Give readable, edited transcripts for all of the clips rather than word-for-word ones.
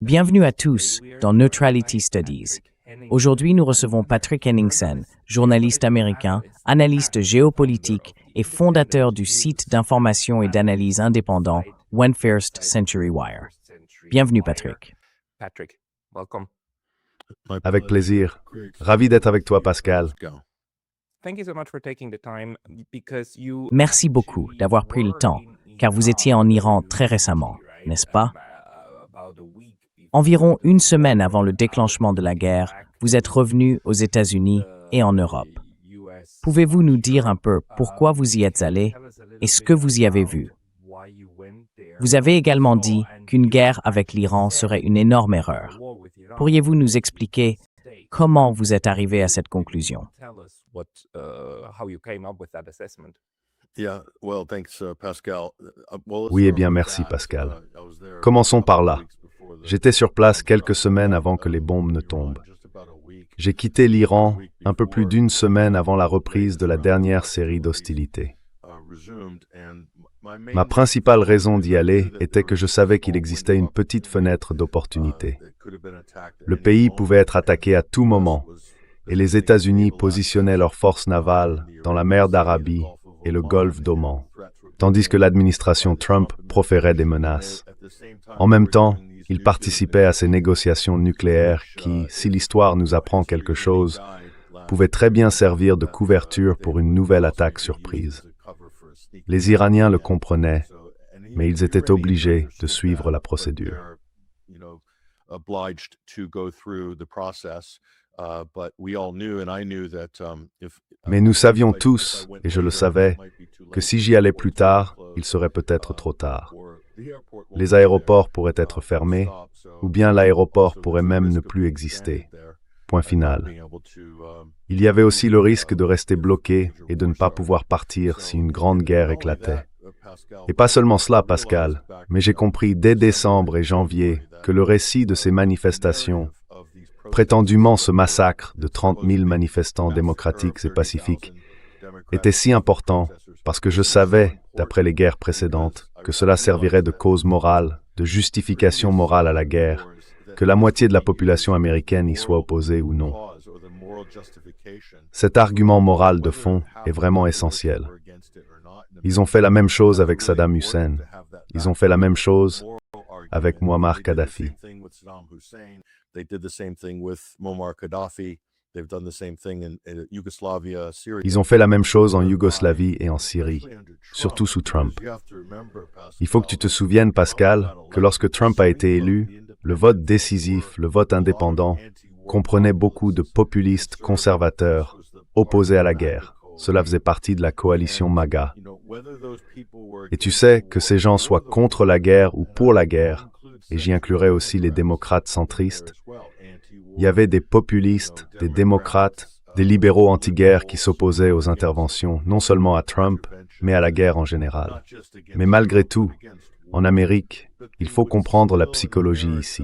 Bienvenue à tous dans Neutrality Studies. Aujourd'hui, nous recevons Patrick Henningsen, journaliste américain, analyste géopolitique et fondateur du site d'information et d'analyse indépendant 21st Century Wire. Bienvenue, Patrick. Avec plaisir. Ravi d'être avec toi, Pascal. Merci beaucoup d'avoir pris le temps, car vous étiez en Iran très récemment, n'est-ce pas? Environ une semaine avant le déclenchement de la guerre, vous êtes revenu aux États-Unis et en Europe. Pouvez-vous nous dire un peu pourquoi vous y êtes allé et ce que vous y avez vu? Vous avez également dit qu'une guerre avec l'Iran serait une énorme erreur. Pourriez-vous nous expliquer comment vous êtes arrivé à cette conclusion? Oui, eh bien, merci, Pascal. Commençons par là. J'étais sur place quelques semaines avant que les bombes ne tombent. J'ai quitté l'Iran un peu plus d'une semaine avant la reprise de la dernière série d'hostilités. Ma principale raison d'y aller était que je savais qu'il existait une petite fenêtre d'opportunité. Le pays pouvait être attaqué à tout moment, et les États-Unis positionnaient leurs forces navales dans la mer d'Arabie et le golfe d'Oman, tandis que l'administration Trump proférait des menaces. En même temps, ils participaient à ces négociations nucléaires qui, si l'histoire nous apprend quelque chose, pouvaient très bien servir de couverture pour une nouvelle attaque surprise. Les Iraniens le comprenaient, mais ils étaient obligés de suivre la procédure. Mais nous savions tous, et je le savais, que si j'y allais plus tard, il serait peut-être trop tard. Les aéroports pourraient être fermés, ou bien l'aéroport pourrait même ne plus exister. Point final. Il y avait aussi le risque de rester bloqué et de ne pas pouvoir partir si une grande guerre éclatait. Et pas seulement cela, Pascal, mais j'ai compris dès décembre et janvier que le récit de ces manifestations, prétendument ce massacre de 30 000 manifestants démocratiques et pacifiques, était si important parce que je savais, d'après les guerres précédentes, que cela servirait de cause morale, de justification morale à la guerre, que la moitié de la population américaine y soit opposée ou non. Cet argument moral de fond est vraiment essentiel. Ils ont fait la même chose avec Saddam Hussein. Ils ont fait la même chose avec Muammar Kadhafi. Ils ont fait la même chose en Yougoslavie et en Syrie, surtout sous Trump. Il faut que tu te souviennes, Pascal, que lorsque Trump a été élu, le vote décisif, le vote indépendant, comprenait beaucoup de populistes conservateurs opposés à la guerre. Cela faisait partie de la coalition MAGA. Et tu sais que ces gens soient contre la guerre ou pour la guerre, et j'y inclurais aussi les démocrates centristes, il y avait des populistes, des démocrates, des libéraux anti-guerre qui s'opposaient aux interventions, non seulement à Trump, mais à la guerre en général. Mais malgré tout, en Amérique, il faut comprendre la psychologie ici.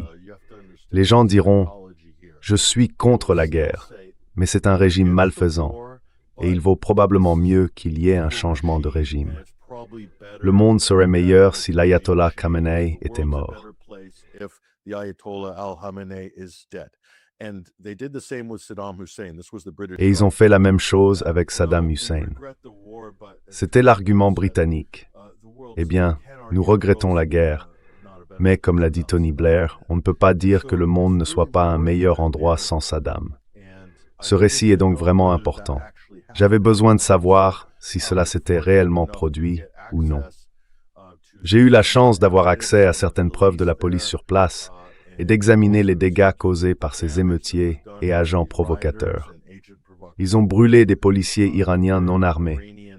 Les gens diront « Je suis contre la guerre, mais c'est un régime malfaisant, et il vaut probablement mieux qu'il y ait un changement de régime. Le monde serait meilleur si l'ayatollah Khamenei était mort. » Et ils ont fait la même chose avec Saddam Hussein. C'était l'argument britannique. Eh bien, nous regrettons la guerre, mais comme l'a dit Tony Blair, on ne peut pas dire que le monde ne soit pas un meilleur endroit sans Saddam. Ce récit est donc vraiment important. J'avais besoin de savoir si cela s'était réellement produit ou non. J'ai eu la chance d'avoir accès à certaines preuves de la police sur place et d'examiner les dégâts causés par ces émeutiers et agents provocateurs. Ils ont brûlé des policiers iraniens non armés.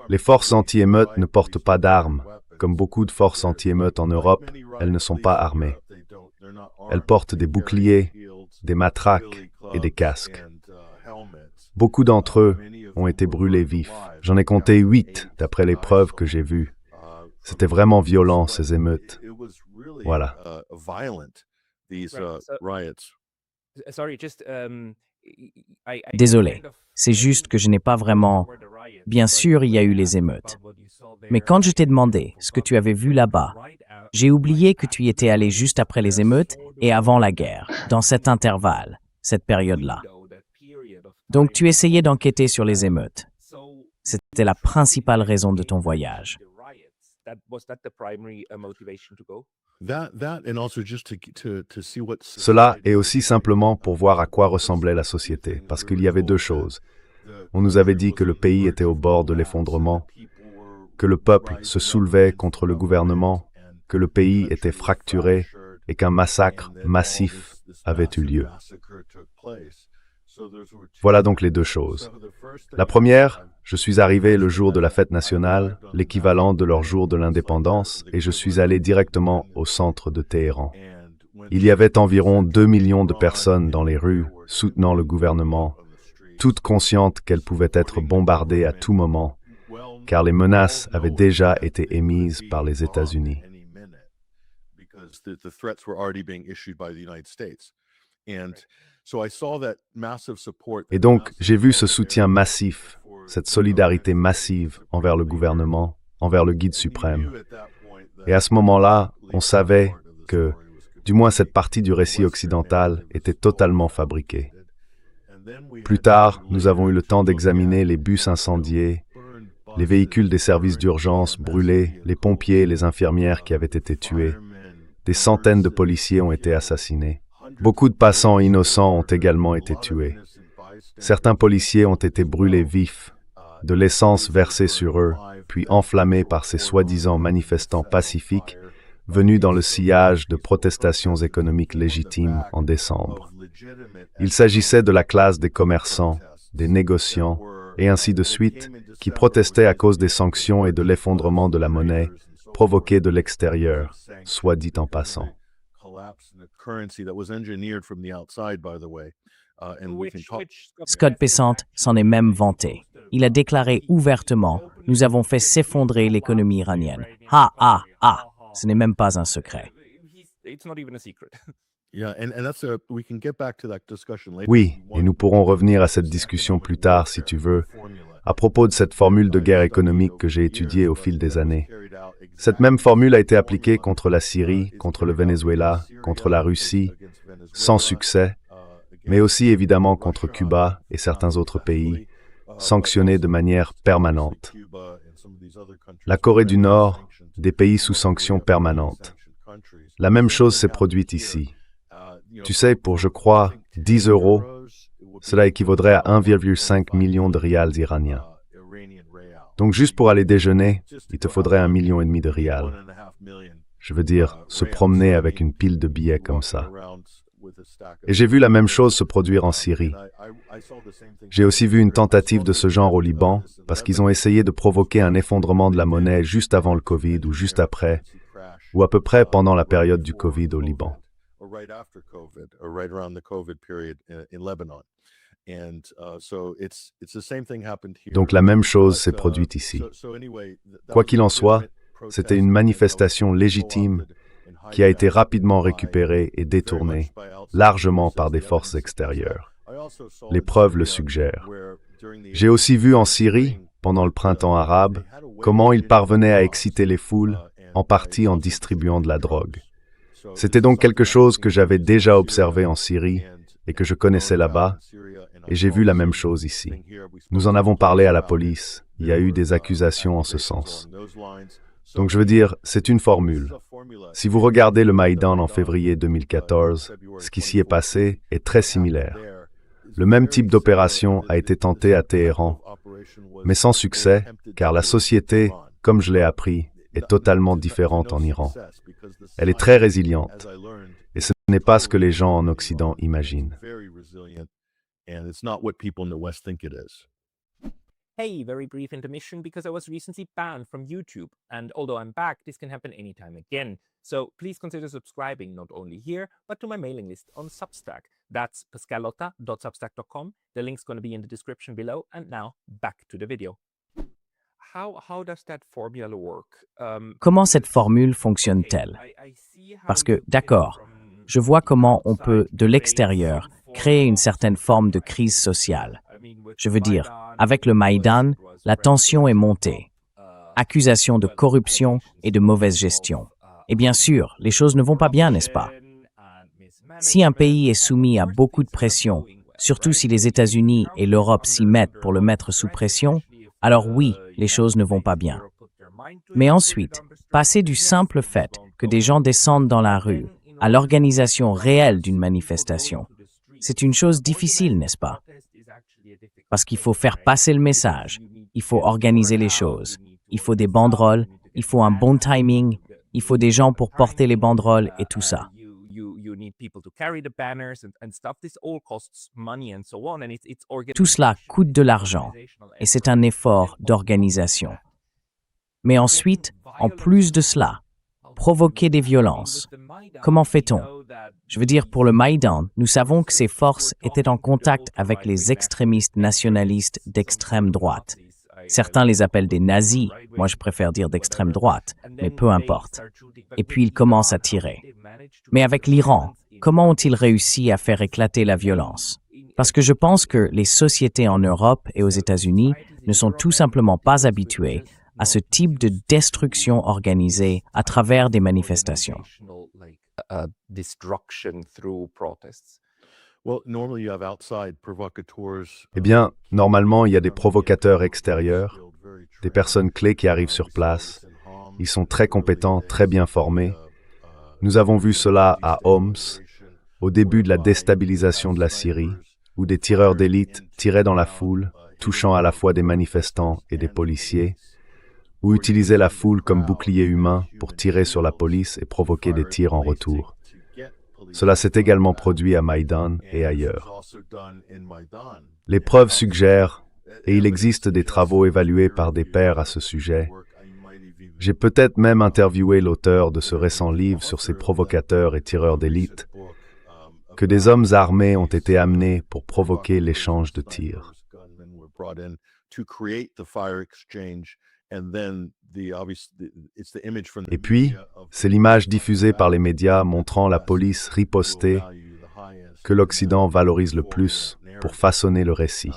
Les forces anti-émeutes ne portent pas d'armes. Comme beaucoup de forces anti-émeutes en Europe, elles ne sont pas armées. Elles portent des boucliers, des matraques et des casques. Beaucoup d'entre eux ont été brûlés vifs. J'en ai compté 8 d'après les preuves que j'ai vues. C'était vraiment violent, ces émeutes. Voilà. Désolé, c'est juste que je n'ai pas vraiment... Bien sûr, il y a eu les émeutes. Mais quand je t'ai demandé ce que tu avais vu là-bas, J'ai oublié que tu y étais allé juste après les émeutes et avant la guerre, dans cet intervalle, cette période-là. Donc tu essayais d'enquêter sur les émeutes. C'était la principale raison de ton voyage. Cela est aussi simplement pour voir à quoi ressemblait la société, parce qu'il y avait deux choses. On nous avait dit que le pays était au bord de l'effondrement, que le peuple se soulevait contre le gouvernement, que le pays était fracturé et qu'un massacre massif avait eu lieu. Voilà donc les deux choses. La première, je suis arrivé le jour de la fête nationale, l'équivalent de leur jour de l'indépendance, et je suis allé directement au centre de Téhéran. Il y avait environ 2 millions de personnes dans les rues, soutenant le gouvernement, toutes conscientes qu'elles pouvaient être bombardées à tout moment, car les menaces avaient déjà été émises par les États-Unis. Et donc, j'ai vu ce soutien massif, cette solidarité massive envers le gouvernement, envers le guide suprême. Et à ce moment-là, on savait que, du moins cette partie du récit occidental, était totalement fabriquée. Plus tard, nous avons eu le temps d'examiner les bus incendiés, les véhicules des services d'urgence brûlés, les pompiers et les infirmières qui avaient été tués. Des centaines de policiers ont été assassinés. Beaucoup de passants innocents ont également été tués. Certains policiers ont été brûlés vifs, de l'essence versée sur eux, puis enflammée par ces soi-disant manifestants pacifiques venus dans le sillage de protestations économiques légitimes en décembre. Il s'agissait de la classe des commerçants, des négociants, et ainsi de suite, qui protestaient à cause des sanctions et de l'effondrement de la monnaie provoqués de l'extérieur, soit dit en passant. Scott Bessent s'en est même vanté. Il a déclaré ouvertement « Nous avons fait s'effondrer l'économie iranienne. Ah, ah, ah !» Ce n'est même pas un secret. Oui, et nous pourrons revenir à cette discussion plus tard, si tu veux, à propos de cette formule de guerre économique que j'ai étudiée au fil des années. Cette même formule a été appliquée contre la Syrie, contre le Venezuela, contre la Russie, sans succès, mais aussi évidemment contre Cuba et certains autres pays, sanctionnés de manière permanente. La Corée du Nord, des pays sous sanctions permanentes. La même chose s'est produite ici. Tu sais, pour, je crois, 10 €, cela équivaudrait à 1,5 million de rials iraniens. Donc juste pour aller déjeuner, il te faudrait 1,5 million de rials. Je veux dire, se promener avec une pile de billets comme ça. Et j'ai vu la même chose se produire en Syrie. J'ai aussi vu une tentative de ce genre au Liban, parce qu'ils ont essayé de provoquer un effondrement de la monnaie juste avant le Covid ou juste après, ou à peu près pendant la période du Covid au Liban. Donc la même chose s'est produite ici. Quoi qu'il en soit, c'était une manifestation légitime qui a été rapidement récupérée et détournée, largement par des forces extérieures. Les preuves le suggèrent. J'ai aussi vu en Syrie, pendant le printemps arabe, comment ils parvenaient à exciter les foules, en partie en distribuant de la drogue. C'était donc quelque chose que j'avais déjà observé en Syrie et que je connaissais là-bas, et j'ai vu la même chose ici. Nous en avons parlé à la police, il y a eu des accusations en ce sens. Donc je veux dire, c'est une formule. Si vous regardez le Maïdan en février 2014, ce qui s'y est passé est très similaire. Le même type d'opération a été tenté à Téhéran, mais sans succès, car la société, comme je l'ai appris, est totalement différente en Iran. Elle est très résiliente, et ce n'est pas ce que les gens en Occident imaginent. Hey, very brief intermission because I was recently banned from YouTube, and although I'm back, this can happen anytime again. So please consider subscribing not only here, but to my mailing list on Substack. That's pascalotta.substack.com. The link's going to be in the description below. And now, back to the video. How does that formula work? Comment cette formule fonctionne-t-elle? Parce que, d'accord, je vois comment on peut, de l'extérieur, créer une certaine forme de crise sociale. Je veux dire, avec le Maïdan, la tension est montée. Accusations de corruption et de mauvaise gestion. Et bien sûr, les choses ne vont pas bien, n'est-ce pas? Si un pays est soumis à beaucoup de pression, surtout si les États-Unis et l'Europe s'y mettent pour le mettre sous pression, alors oui, les choses ne vont pas bien. Mais ensuite, passer du simple fait que des gens descendent dans la rue à l'organisation réelle d'une manifestation, c'est une chose difficile, n'est-ce pas? Parce qu'il faut faire passer le message, il faut organiser les choses, il faut des banderoles, il faut un bon timing, il faut des gens pour porter les banderoles et tout ça. Tout cela coûte de l'argent et c'est un effort d'organisation. Mais ensuite, en plus de cela, provoquer des violences. Comment fait-on? Je veux dire, pour le Maïdan, nous savons que ces forces étaient en contact avec les extrémistes nationalistes d'extrême droite. Certains les appellent des nazis, moi je préfère dire d'extrême droite, mais peu importe. Et puis ils commencent à tirer. Mais avec l'Iran, comment ont-ils réussi à faire éclater la violence? Parce que je pense que les sociétés en Europe et aux États-Unis ne sont tout simplement pas habituées à ce type de destruction organisée à travers des manifestations. Eh bien, normalement, il y a des provocateurs extérieurs, des personnes clés qui arrivent sur place. Ils sont très compétents, très bien formés. Nous avons vu cela à Homs, au début de la déstabilisation de la Syrie, où des tireurs d'élite tiraient dans la foule, touchant à la fois des manifestants et des policiers, ou utilisaient la foule comme bouclier humain pour tirer sur la police et provoquer des tirs en retour. Cela s'est également produit à Maïdan et ailleurs. Les preuves suggèrent, et il existe des travaux évalués par des pairs à ce sujet. J'ai peut-être même interviewé l'auteur de ce récent livre sur ces provocateurs et tireurs d'élite, que des hommes armés ont été amenés pour provoquer l'échange de tirs. Et puis, c'est l'image diffusée par les médias montrant la police riposter que l'Occident valorise le plus pour façonner le récit.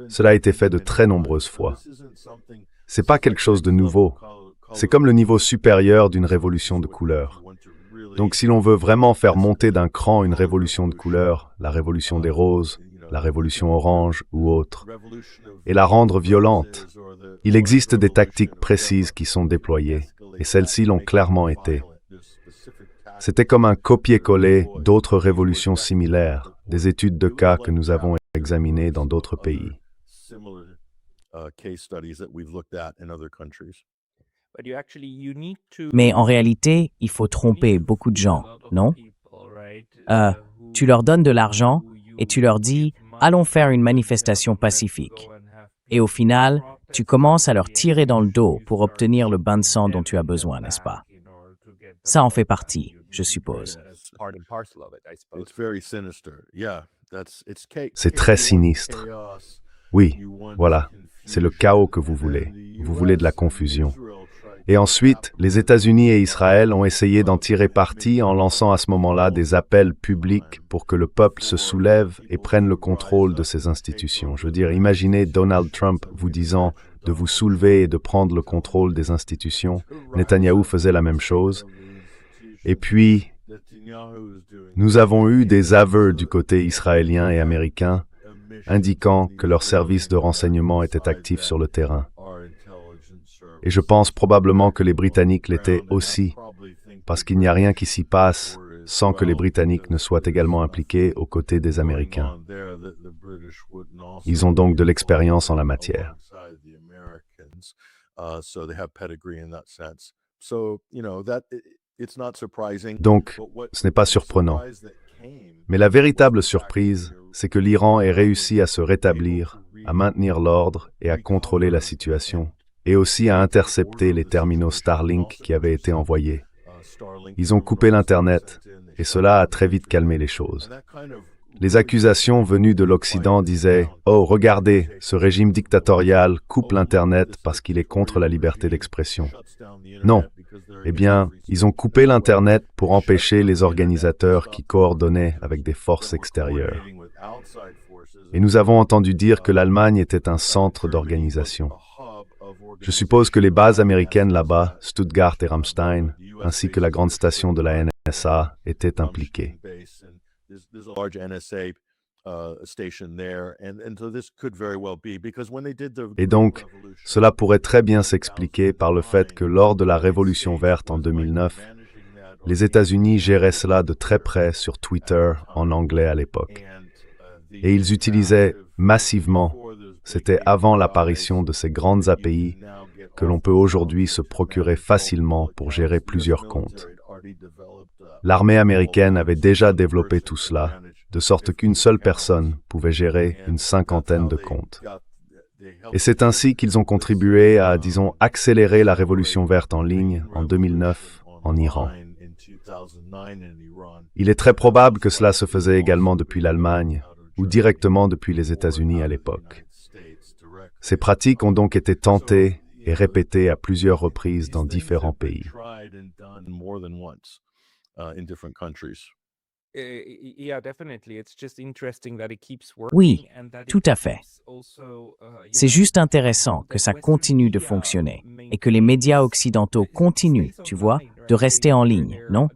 Cela a été fait de très nombreuses fois. C'est pas quelque chose de nouveau. C'est comme le niveau supérieur d'une révolution de couleurs. Donc si l'on veut vraiment faire monter d'un cran une révolution de couleurs, la révolution des roses, la révolution orange ou autre, et la rendre violente, il existe des tactiques précises qui sont déployées, et celles-ci l'ont clairement été. C'était comme un copier-coller d'autres révolutions similaires, des études de cas que nous avons examinées dans d'autres pays. Mais en réalité, il faut tromper beaucoup de gens, non? Tu leur donnes de l'argent et tu leur dis « Allons faire une manifestation pacifique ». Et au final, tu commences à leur tirer dans le dos pour obtenir le bain de sang dont tu as besoin, n'est-ce pas? Ça en fait partie, je suppose. C'est très sinistre. Oui, voilà, c'est le chaos que vous voulez. Vous voulez de la confusion. Et ensuite, les États-Unis et Israël ont essayé d'en tirer parti en lançant à ce moment-là des appels publics pour que le peuple se soulève et prenne le contrôle de ces institutions. Je veux dire, imaginez Donald Trump vous disant de vous soulever et de prendre le contrôle des institutions. Netanyahou faisait la même chose. Et puis, nous avons eu des aveux du côté israélien et américain indiquant que leurs services de renseignement étaient actifs sur le terrain. Et je pense probablement que les Britanniques l'étaient aussi, parce qu'il n'y a rien qui s'y passe sans que les Britanniques ne soient également impliqués aux côtés des Américains. Ils ont donc de l'expérience en la matière. Donc, ce n'est pas surprenant. Mais la véritable surprise, c'est que l'Iran ait réussi à se rétablir, à maintenir l'ordre et à contrôler la situation, et aussi à intercepter les terminaux Starlink qui avaient été envoyés. Ils ont coupé l'Internet, et cela a très vite calmé les choses. Les accusations venues de l'Occident disaient « Oh, regardez, ce régime dictatorial coupe l'Internet parce qu'il est contre la liberté d'expression. » Non. Eh bien, ils ont coupé l'Internet pour empêcher les organisateurs qui coordonnaient avec des forces extérieures. Et nous avons entendu dire que l'Allemagne était un centre d'organisation. Je suppose que les bases américaines là-bas, Stuttgart et Ramstein, ainsi que la grande station de la NSA, étaient impliquées. Et donc, cela pourrait très bien s'expliquer par le fait que lors de la Révolution verte en 2009, les États-Unis géraient cela de très près sur Twitter, en anglais à l'époque. Et ils utilisaient massivement, c'était avant l'apparition de ces grandes API, que l'on peut aujourd'hui se procurer facilement pour gérer plusieurs comptes. L'armée américaine avait déjà développé tout cela, de sorte qu'une seule personne pouvait gérer une cinquantaine de comptes. Et c'est ainsi qu'ils ont contribué à, disons, accélérer la révolution verte en ligne en 2009 en Iran. Il est très probable que cela se faisait également depuis l'Allemagne ou directement depuis les États-Unis à l'époque. Ces pratiques ont donc été tentées et répétées à plusieurs reprises dans différents pays. Oui, tout à fait. C'est juste intéressant que ça continue de fonctionner et que les médias occidentaux continuent, tu vois, de rester en ligne, non?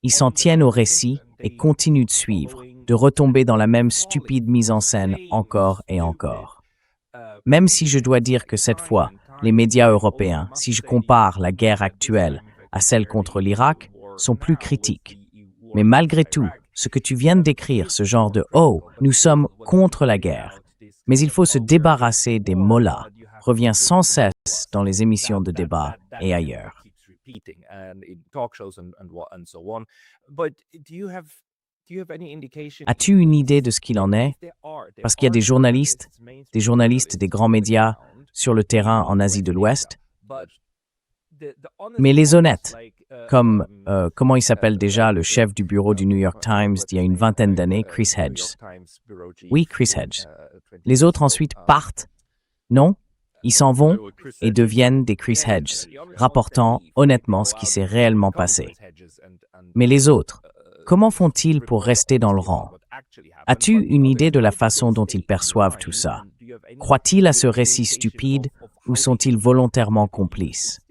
Ils s'en tiennent au récit et continuent de suivre, de retomber dans la même stupide mise en scène encore et encore. Même si je dois dire que cette fois, les médias européens, si je compare la guerre actuelle à celle contre l'Irak, sont plus critiques. Mais malgré tout, ce que tu viens de décrire, ce genre de « Oh, nous sommes contre la guerre », mais il faut se débarrasser des mollahs, revient sans cesse dans les émissions de débat et ailleurs. As-tu une idée de ce qu'il en est? Parce qu'il y a des journalistes des grands médias sur le terrain en Asie de l'Ouest. Mais les honnêtes, comme, comment il s'appelle déjà, le chef du bureau du New York Times d'il y a une vingtaine d'années, Chris Hedges. Oui, Chris Hedges. Les autres ensuite partent? Non? Ils s'en vont et deviennent des Chris Hedges, rapportant honnêtement ce qui s'est réellement passé. Mais les autres, comment font-ils pour rester dans le rang? As-tu une idée de la façon dont ils perçoivent tout ça? Croient-ils à ce récit stupide ou sont-ils volontairement complices?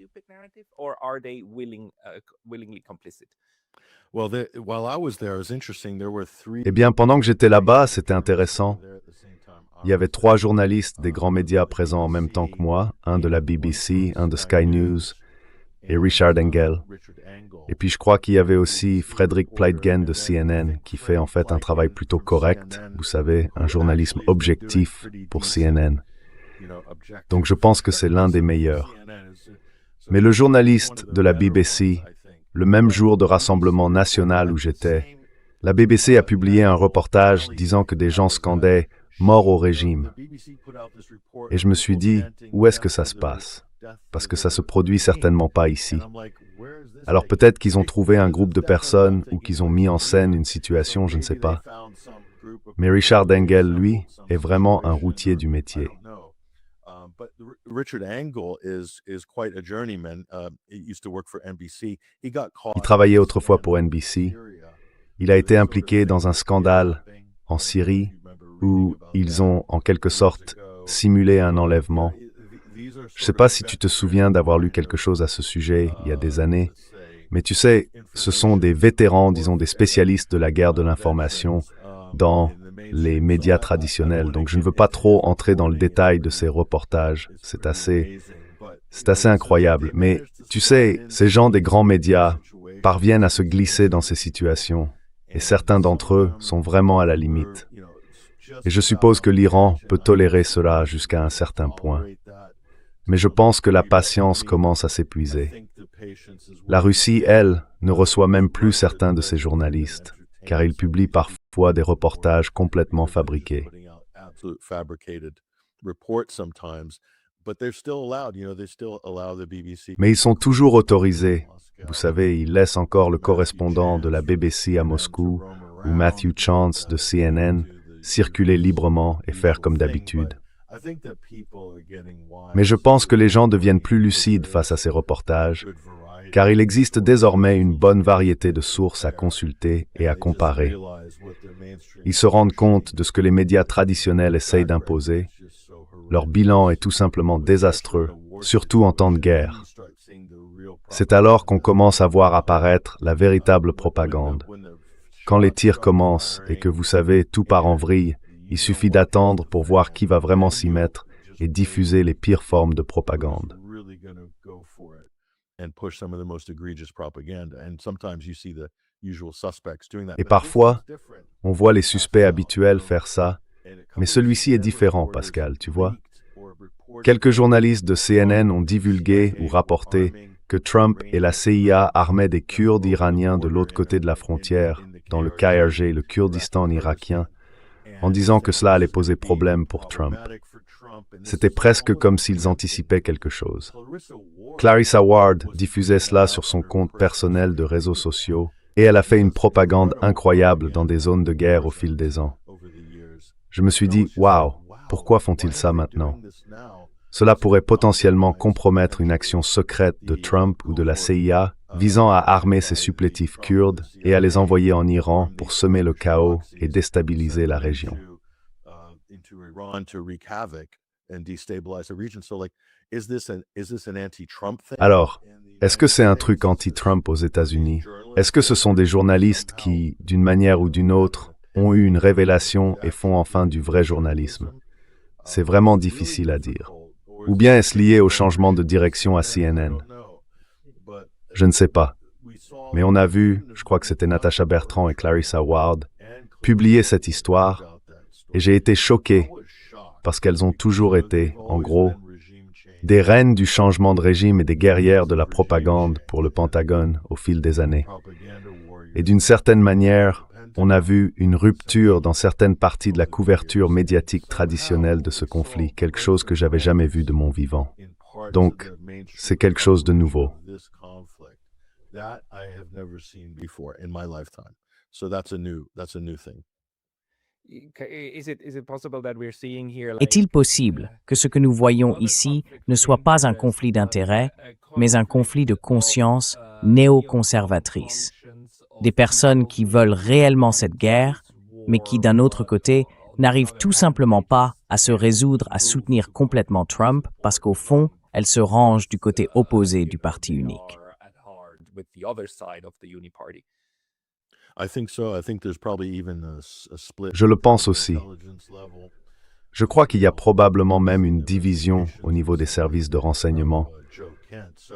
Eh bien, pendant que j'étais là-bas, c'était intéressant. Il y avait 3 journalistes des grands médias présents en même temps que moi, un de la BBC, un de Sky News et Richard Engel. Et puis je crois qu'il y avait aussi Frederick Pleitgen de CNN, qui fait en fait un travail plutôt correct, vous savez, un journalisme objectif pour CNN. Donc je pense que c'est l'un des meilleurs. Mais le journaliste de la BBC, le même jour de rassemblement national où j'étais, la BBC a publié un reportage disant que des gens scandaient « mort au régime ». Et je me suis dit, où est-ce que ça se passe? Parce que ça se produit certainement pas ici. Alors peut-être qu'ils ont trouvé un groupe de personnes ou qu'ils ont mis en scène une situation, je ne sais pas. Mais Richard Engel, lui, est vraiment un routier du métier. Il travaillait autrefois pour NBC. Il a été impliqué dans un scandale en Syrie où ils ont, en quelque sorte, simulé un enlèvement. Je ne sais pas si tu te souviens d'avoir lu quelque chose à ce sujet il y a des années, mais tu sais, ce sont des vétérans, disons des spécialistes de la guerre de l'information dans les médias traditionnels. Donc je ne veux pas trop entrer dans le détail de ces reportages, c'est assez incroyable. Mais tu sais, ces gens des grands médias parviennent à se glisser dans ces situations, et certains d'entre eux sont vraiment à la limite. Et je suppose que l'Iran peut tolérer cela jusqu'à un certain point. Mais je pense que la patience commence à s'épuiser. La Russie, elle, ne reçoit même plus certains de ses journalistes, car ils publient parfois des reportages complètement fabriqués. Mais ils sont toujours autorisés. Vous savez, ils laissent encore le correspondant de la BBC à Moscou ou Matthew Chance de CNN circuler librement et faire comme d'habitude. Mais je pense que les gens deviennent plus lucides face à ces reportages, car il existe désormais une bonne variété de sources à consulter et à comparer. Ils se rendent compte de ce que les médias traditionnels essayent d'imposer. Leur bilan est tout simplement désastreux surtout en temps de guerre. C'est alors qu'on commence à voir apparaître la véritable propagande. Quand les tirs commencent et que vous savez, tout part en vrille, il suffit d'attendre pour voir qui va vraiment s'y mettre et diffuser les pires formes de propagande. Et parfois, on voit les suspects habituels faire ça, mais celui-ci est différent, Pascal, tu vois. Quelques journalistes de CNN ont divulgué ou rapporté que Trump et la CIA armaient des Kurdes iraniens de l'autre côté de la frontière, dans le KRG, le Kurdistan irakien, en disant que cela allait poser problème pour Trump. C'était presque comme s'ils anticipaient quelque chose. Clarissa Ward diffusait cela sur son compte personnel de réseaux sociaux et elle a fait une propagande incroyable dans des zones de guerre au fil des ans. Je me suis dit, waouh, pourquoi font-ils ça maintenant? Cela pourrait potentiellement compromettre une action secrète de Trump ou de la CIA visant à armer ses supplétifs kurdes et à les envoyer en Iran pour semer le chaos et déstabiliser la région. Alors, est-ce que c'est un truc anti-Trump aux États-Unis? Est-ce que ce sont des journalistes qui, d'une manière ou d'une autre, ont eu une révélation et font enfin du vrai journalisme? C'est vraiment difficile à dire. Ou bien est-ce lié au changement de direction à CNN? Je ne sais pas. Mais on a vu, je crois que c'était Natasha Bertrand et Clarissa Ward, publier cette histoire, et j'ai été choqué, parce qu'elles ont toujours été, en gros, des reines du changement de régime et des guerrières de la propagande pour le Pentagone au fil des années. Et d'une certaine manière, on a vu une rupture dans certaines parties de la couverture médiatique traditionnelle de ce conflit, quelque chose que j'avais jamais vu de mon vivant. Donc, c'est quelque chose de nouveau. Est-il possible que ce que nous voyons ici ne soit pas un conflit d'intérêts, mais un conflit de conscience néoconservatrice? Des personnes qui veulent réellement cette guerre, mais qui, d'un autre côté, n'arrivent tout simplement pas à se résoudre à soutenir complètement Trump parce qu'au fond, elles se rangent du côté opposé du parti unique. Je le pense aussi. Je crois qu'il y a probablement même une division au niveau des services de renseignement.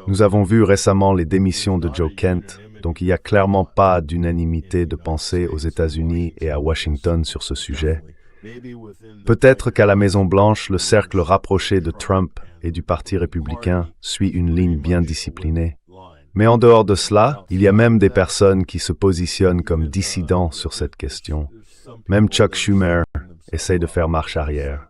Nous avons vu récemment les démissions de Joe Kent, donc il n'y a clairement pas d'unanimité de pensée aux États-Unis et à Washington sur ce sujet. Peut-être qu'à la Maison-Blanche, le cercle rapproché de Trump et du Parti républicain suit une ligne bien disciplinée. Mais en dehors de cela, il y a même des personnes qui se positionnent comme dissidents sur cette question. Même Chuck Schumer essaie de faire marche arrière.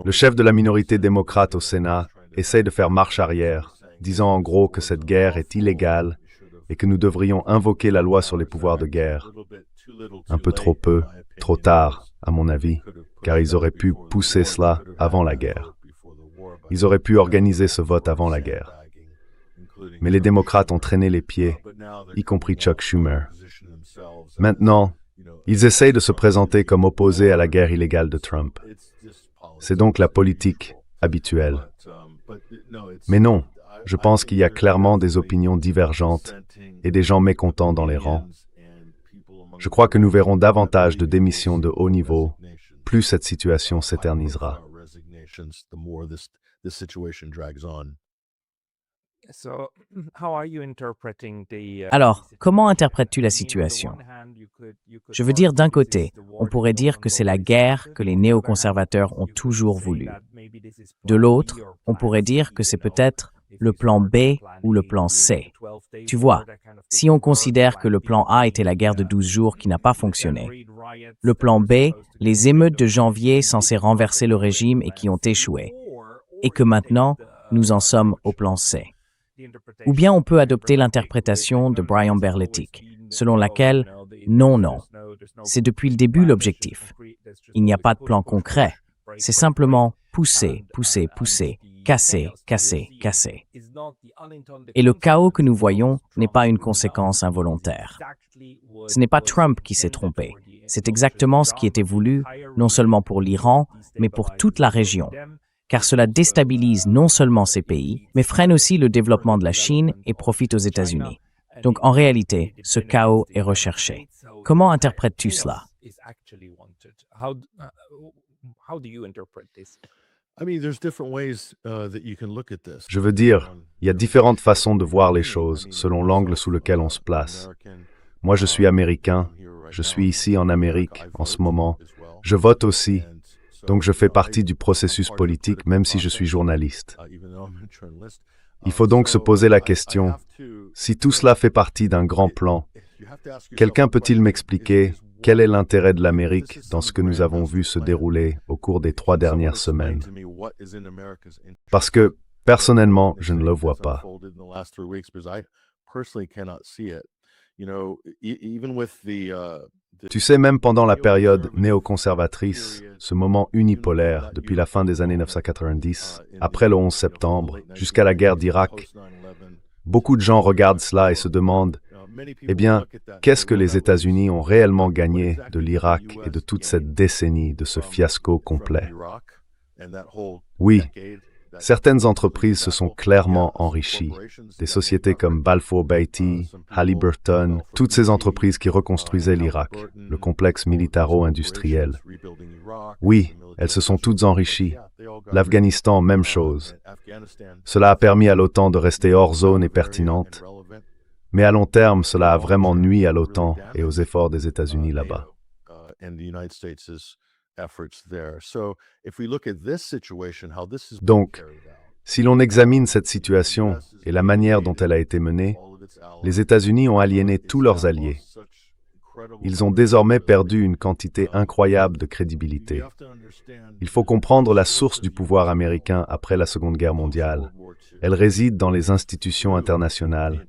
Le chef de la minorité démocrate au Sénat essaie de faire marche arrière, disant en gros que cette guerre est illégale et que nous devrions invoquer la loi sur les pouvoirs de guerre. Un peu trop peu, trop tard, à mon avis, car ils auraient pu pousser cela avant la guerre. Ils auraient pu organiser ce vote avant la guerre. Mais les démocrates ont traîné les pieds, y compris Chuck Schumer. Maintenant, ils essayent de se présenter comme opposés à la guerre illégale de Trump. C'est donc la politique habituelle. Mais non, je pense qu'il y a clairement des opinions divergentes et des gens mécontents dans les rangs. Je crois que nous verrons davantage de démissions de haut niveau, plus cette situation s'éternisera. Alors, comment interprètes-tu la situation? Je veux dire, d'un côté, on pourrait dire que c'est la guerre que les néoconservateurs ont toujours voulu. De l'autre, on pourrait dire que c'est peut-être le plan B ou le plan C. Tu vois, si on considère que le plan A était la guerre de 12 jours qui n'a pas fonctionné, le plan B, les émeutes de janvier censées renverser le régime et qui ont échoué, et que maintenant, nous en sommes au plan C. Ou bien on peut adopter l'interprétation de Brian Berletic, selon laquelle non, c'est depuis le début l'objectif. Il n'y a pas de plan concret, c'est simplement pousser, casser. Et le chaos que nous voyons n'est pas une conséquence involontaire. Ce n'est pas Trump qui s'est trompé, C'est exactement ce qui était voulu, non seulement pour l'Iran, mais pour toute la région, car cela déstabilise non seulement ces pays, mais freine aussi le développement de la Chine et profite aux États-Unis. Donc en réalité, ce chaos est recherché. Comment interprètes-tu cela? Je veux dire, il y a différentes façons de voir les choses selon l'angle sous lequel on se place. Moi, je suis américain, je suis ici en Amérique en ce moment, je vote aussi, donc je fais partie du processus politique même si je suis journaliste. Il faut donc se poser la question, si tout cela fait partie d'un grand plan, quelqu'un peut-il m'expliquer quel est l'intérêt de l'Amérique dans ce que nous avons vu se dérouler au cours des 3 dernières semaines? Parce que, personnellement, je ne le vois pas. Tu sais, même pendant la période néoconservatrice, ce moment unipolaire depuis la fin des années 1990, après le 11 septembre, jusqu'à la guerre d'Irak, beaucoup de gens regardent cela et se demandent, eh bien, qu'est-ce que les États-Unis ont réellement gagné de l'Irak et de toute cette décennie, de ce fiasco complet? Oui, certaines entreprises se sont clairement enrichies. Des sociétés comme Balfour Beatty, Halliburton, toutes ces entreprises qui reconstruisaient l'Irak, le complexe militaro-industriel. Oui, elles se sont toutes enrichies. L'Afghanistan, même chose. Cela a permis à l'OTAN de rester hors zone et pertinente. Mais à long terme, cela a vraiment nui à l'OTAN et aux efforts des États-Unis là-bas. Donc, si l'on examine cette situation et la manière dont elle a été menée, les États-Unis ont aliéné tous leurs alliés. Ils ont désormais perdu une quantité incroyable de crédibilité. Il faut comprendre la source du pouvoir américain après la Seconde Guerre mondiale. Elle réside dans les institutions internationales,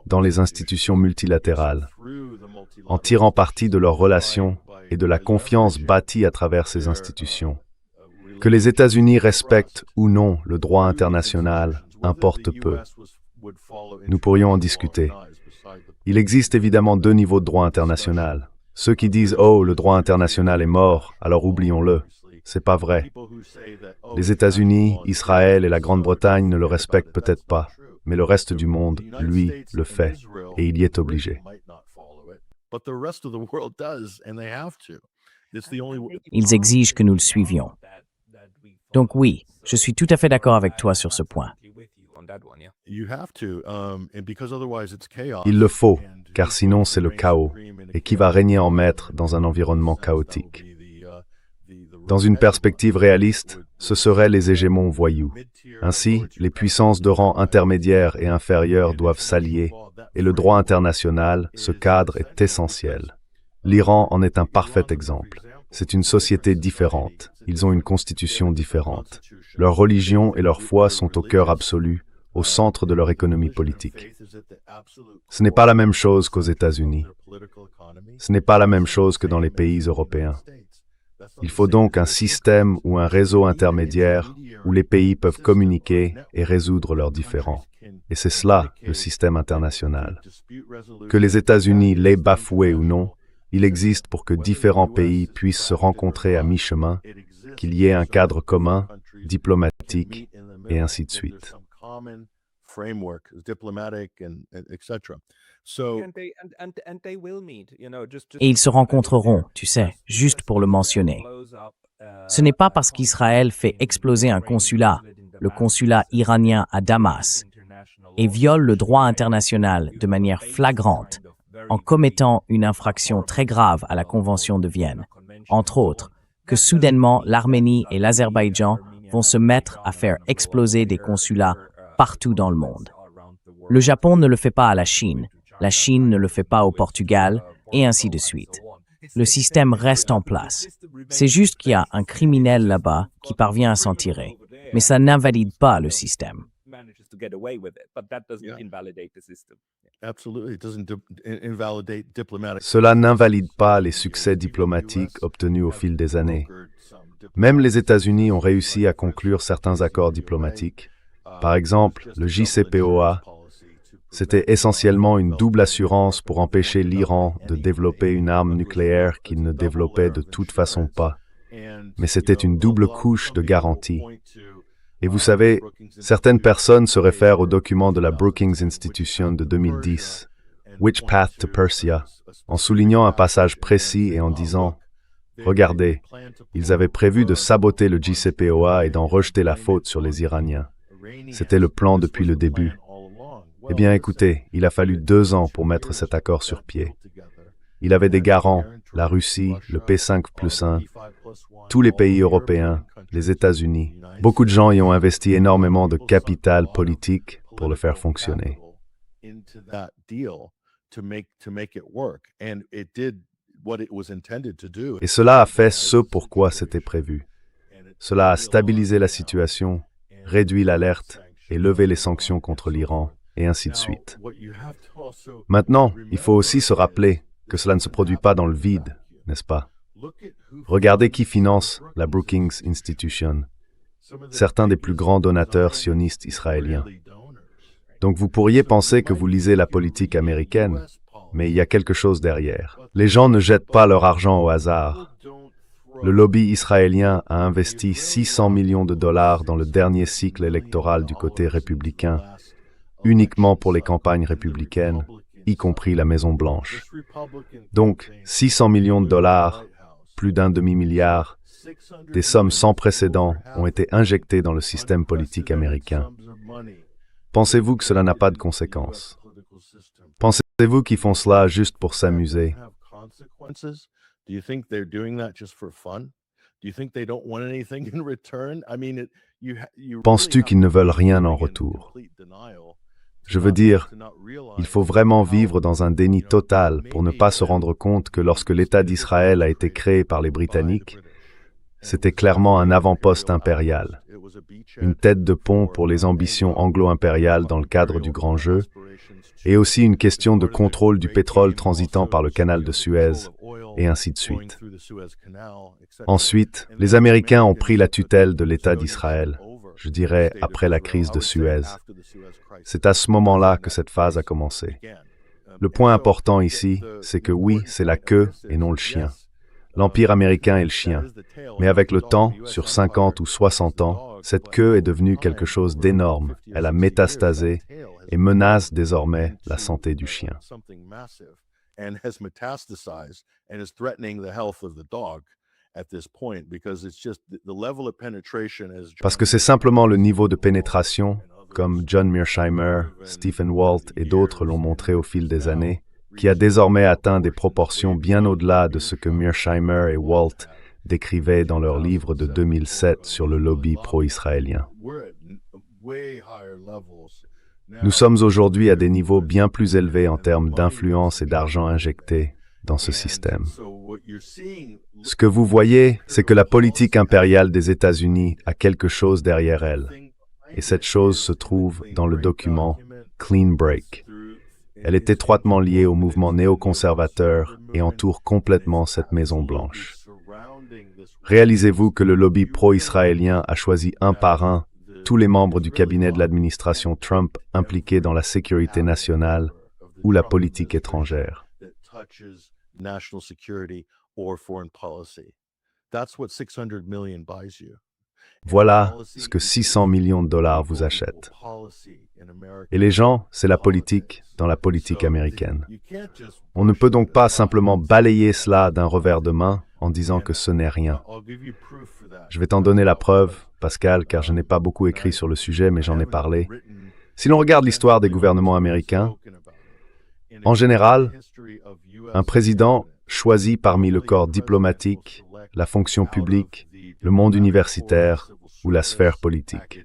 dans les institutions multilatérales, en tirant parti de leurs relations et de la confiance bâtie à travers ces institutions. Que les États-Unis respectent ou non le droit international importe peu. Nous pourrions en discuter. Il existe évidemment 2 niveaux de droit international. Ceux qui disent « Oh, le droit international est mort, alors oublions-le ». C'est pas vrai. Les États-Unis, Israël et la Grande-Bretagne ne le respectent peut-être pas, mais le reste du monde, lui, le fait, et il y est obligé. Ils exigent que nous le suivions. Donc oui, je suis tout à fait d'accord avec toi sur ce point. Il le faut, car sinon c'est le chaos, et qui va régner en maître dans un environnement chaotique. Dans une perspective réaliste, ce seraient les hégémons voyous. Ainsi, les puissances de rang intermédiaire et inférieur doivent s'allier, et le droit international, ce cadre est essentiel. L'Iran en est un parfait exemple. C'est une société différente. Ils ont une constitution différente. Leur religion et leur foi sont au cœur absolu, au centre de leur économie politique. Ce n'est pas la même chose qu'aux États-Unis. Ce n'est pas la même chose que dans les pays européens. Il faut donc un système ou un réseau intermédiaire où les pays peuvent communiquer et résoudre leurs différends. Et c'est cela, le système international. Que les États-Unis l'aient bafoué ou non, il existe pour que différents pays puissent se rencontrer à mi-chemin, qu'il y ait un cadre commun, diplomatique, et ainsi de suite. Et ils se rencontreront, tu sais, juste pour le mentionner. Ce n'est pas parce qu'Israël fait exploser un consulat, le consulat iranien à Damas, et viole le droit international de manière flagrante, en commettant une infraction très grave à la Convention de Vienne, entre autres, que soudainement l'Arménie et l'Azerbaïdjan vont se mettre à faire exploser des consulats partout dans le monde. Le Japon ne le fait pas à la Chine ne le fait pas au Portugal, et ainsi de suite. Le système reste en place. C'est juste qu'il y a un criminel là-bas qui parvient à s'en tirer, mais ça n'invalide pas le système. Cela n'invalide pas les succès diplomatiques obtenus au fil des années. Même les États-Unis ont réussi à conclure certains accords diplomatiques. Par exemple, le JCPOA, C'était essentiellement une double assurance pour empêcher l'Iran de développer une arme nucléaire qu'il ne développait de toute façon pas. Mais c'était une double couche de garantie. Et vous savez, certaines personnes se réfèrent au document de la Brookings Institution de 2010, Which Path to Persia, en soulignant un passage précis et en disant « Regardez, ils avaient prévu de saboter le JCPOA et d'en rejeter la faute sur les Iraniens. C'était le plan depuis le début. » Eh bien, écoutez, il a fallu 2 ans pour mettre cet accord sur pied. Il avait des garants, la Russie, le P5+1, tous les pays européens, les États-Unis. Beaucoup de gens y ont investi énormément de capital politique pour le faire fonctionner. Et cela a fait ce pourquoi c'était prévu. Cela a stabilisé la situation, réduit l'alerte et levé les sanctions contre l'Iran, et ainsi de suite. Maintenant, il faut aussi se rappeler que cela ne se produit pas dans le vide, n'est-ce pas? Regardez qui finance la Brookings Institution, certains des plus grands donateurs sionistes israéliens. Donc vous pourriez penser que vous lisez la politique américaine, mais il y a quelque chose derrière. Les gens ne jettent pas leur argent au hasard. Le lobby israélien a investi 600 millions de dollars dans le dernier cycle électoral du côté républicain, uniquement pour les campagnes républicaines, y compris la Maison-Blanche. Donc, 600 millions de dollars, plus d'1 demi-milliard, des sommes sans précédent ont été injectées dans le système politique américain. Pensez-vous que cela n'a pas de conséquences? Pensez-vous qu'ils font cela juste pour s'amuser? Penses-tu qu'ils ne veulent rien en retour? Je veux dire, il faut vraiment vivre dans un déni total pour ne pas se rendre compte que lorsque l'État d'Israël a été créé par les Britanniques, c'était clairement un avant-poste impérial, une tête de pont pour les ambitions anglo-impériales dans le cadre du Grand Jeu, et aussi une question de contrôle du pétrole transitant par le canal de Suez, et ainsi de suite. Ensuite, les Américains ont pris la tutelle de l'État d'Israël, je dirais après la crise de Suez. C'est à ce moment-là que cette phase a commencé. Le point important ici, c'est que oui, c'est la queue et non le chien. L'Empire américain est le chien. Mais avec le temps, sur 50 ou 60 ans, cette queue est devenue quelque chose d'énorme. Elle a métastasé et menace désormais la santé du chien. Parce que c'est simplement le niveau de pénétration, comme John Mearsheimer, Stephen Walt et d'autres l'ont montré au fil des années, qui a désormais atteint des proportions bien au-delà de ce que Mearsheimer et Walt décrivaient dans leur livre de 2007 sur le lobby pro-israélien. Nous sommes aujourd'hui à des niveaux bien plus élevés en termes d'influence et d'argent injecté dans ce système. Ce que vous voyez, c'est que la politique impériale des États-Unis a quelque chose derrière elle. Et cette chose se trouve dans le document Clean Break. Elle est étroitement liée au mouvement néoconservateur et entoure complètement cette Maison-Blanche. Réalisez-vous que le lobby pro-israélien a choisi un par un tous les membres du cabinet de l'administration Trump impliqués dans la sécurité nationale ou la politique étrangère. Voilà ce que 600 millions de dollars vous achètent. Et les gens, c'est la politique dans la politique américaine. On ne peut donc pas simplement balayer cela d'un revers de main en disant que ce n'est rien. Je vais t'en donner la preuve, Pascal, car je n'ai pas beaucoup écrit sur le sujet, mais j'en ai parlé. Si l'on regarde l'histoire des gouvernements américains, en général, un président choisit parmi le corps diplomatique, la fonction publique, le monde universitaire ou la sphère politique.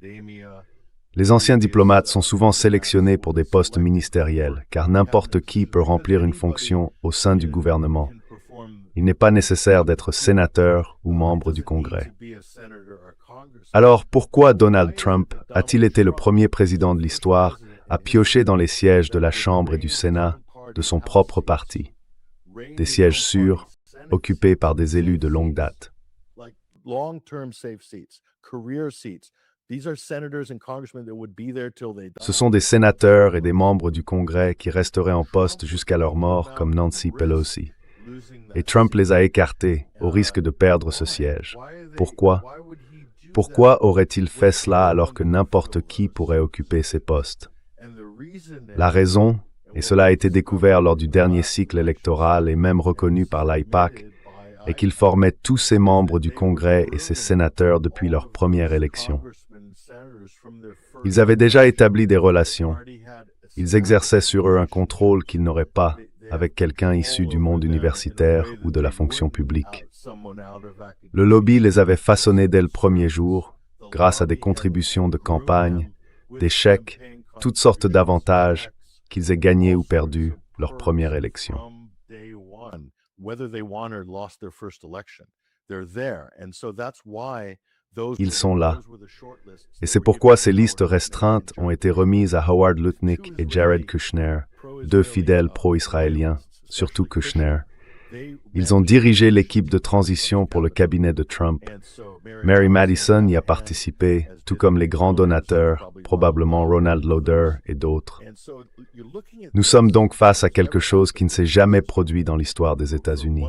Les anciens diplomates sont souvent sélectionnés pour des postes ministériels, car n'importe qui peut remplir une fonction au sein du gouvernement. Il n'est pas nécessaire d'être sénateur ou membre du Congrès. Alors, pourquoi Donald Trump a-t-il été le premier président de l'histoire à piocher dans les sièges de la Chambre et du Sénat de son propre parti? Des sièges sûrs, occupés par des élus de longue date. Ce sont des sénateurs et des membres du Congrès qui resteraient en poste jusqu'à leur mort, comme Nancy Pelosi. Et Trump les a écartés, au risque de perdre ce siège. Pourquoi? Pourquoi aurait-il fait cela alors que n'importe qui pourrait occuper ces postes? La raison, et cela a été découvert lors du dernier cycle électoral et même reconnu par l'AIPAC, est qu'il formait tous ses membres du Congrès et ses sénateurs depuis leur première élection. Ils avaient déjà établi des relations. Ils exerçaient sur eux un contrôle qu'ils n'auraient pas avec quelqu'un issu du monde universitaire ou de la fonction publique. Le lobby les avait façonnés dès le premier jour, grâce à des contributions de campagne, des chèques, toutes sortes d'avantages, qu'ils aient gagnés ou perdu leur première élection. Ils sont là. Et c'est pourquoi ces listes restreintes ont été remises à Howard Lutnick et Jared Kushner, deux fidèles pro-israéliens, surtout Kushner. Ils ont dirigé l'équipe de transition pour le cabinet de Trump. Mary Madison y a participé, tout comme les grands donateurs, probablement Ronald Lauder et d'autres. Nous sommes donc face à quelque chose qui ne s'est jamais produit dans l'histoire des États-Unis.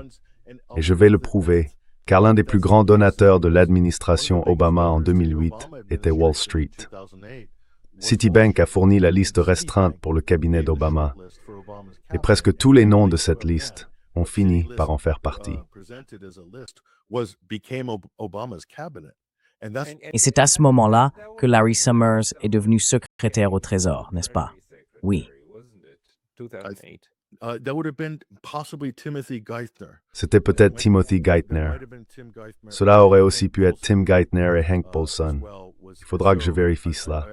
Et je vais le prouver, car l'un des plus grands donateurs de l'administration Obama en 2008 était Wall Street. Citibank a fourni la liste restreinte pour le cabinet d'Obama. Et presque tous les noms de cette liste ont fini par en faire partie. Et c'est à ce moment-là que Larry Summers est devenu secrétaire au Trésor, n'est-ce pas? Oui. C'était peut-être Timothy Geithner. Cela aurait aussi pu être Tim Geithner et Hank Paulson. Il faudra que je vérifie cela.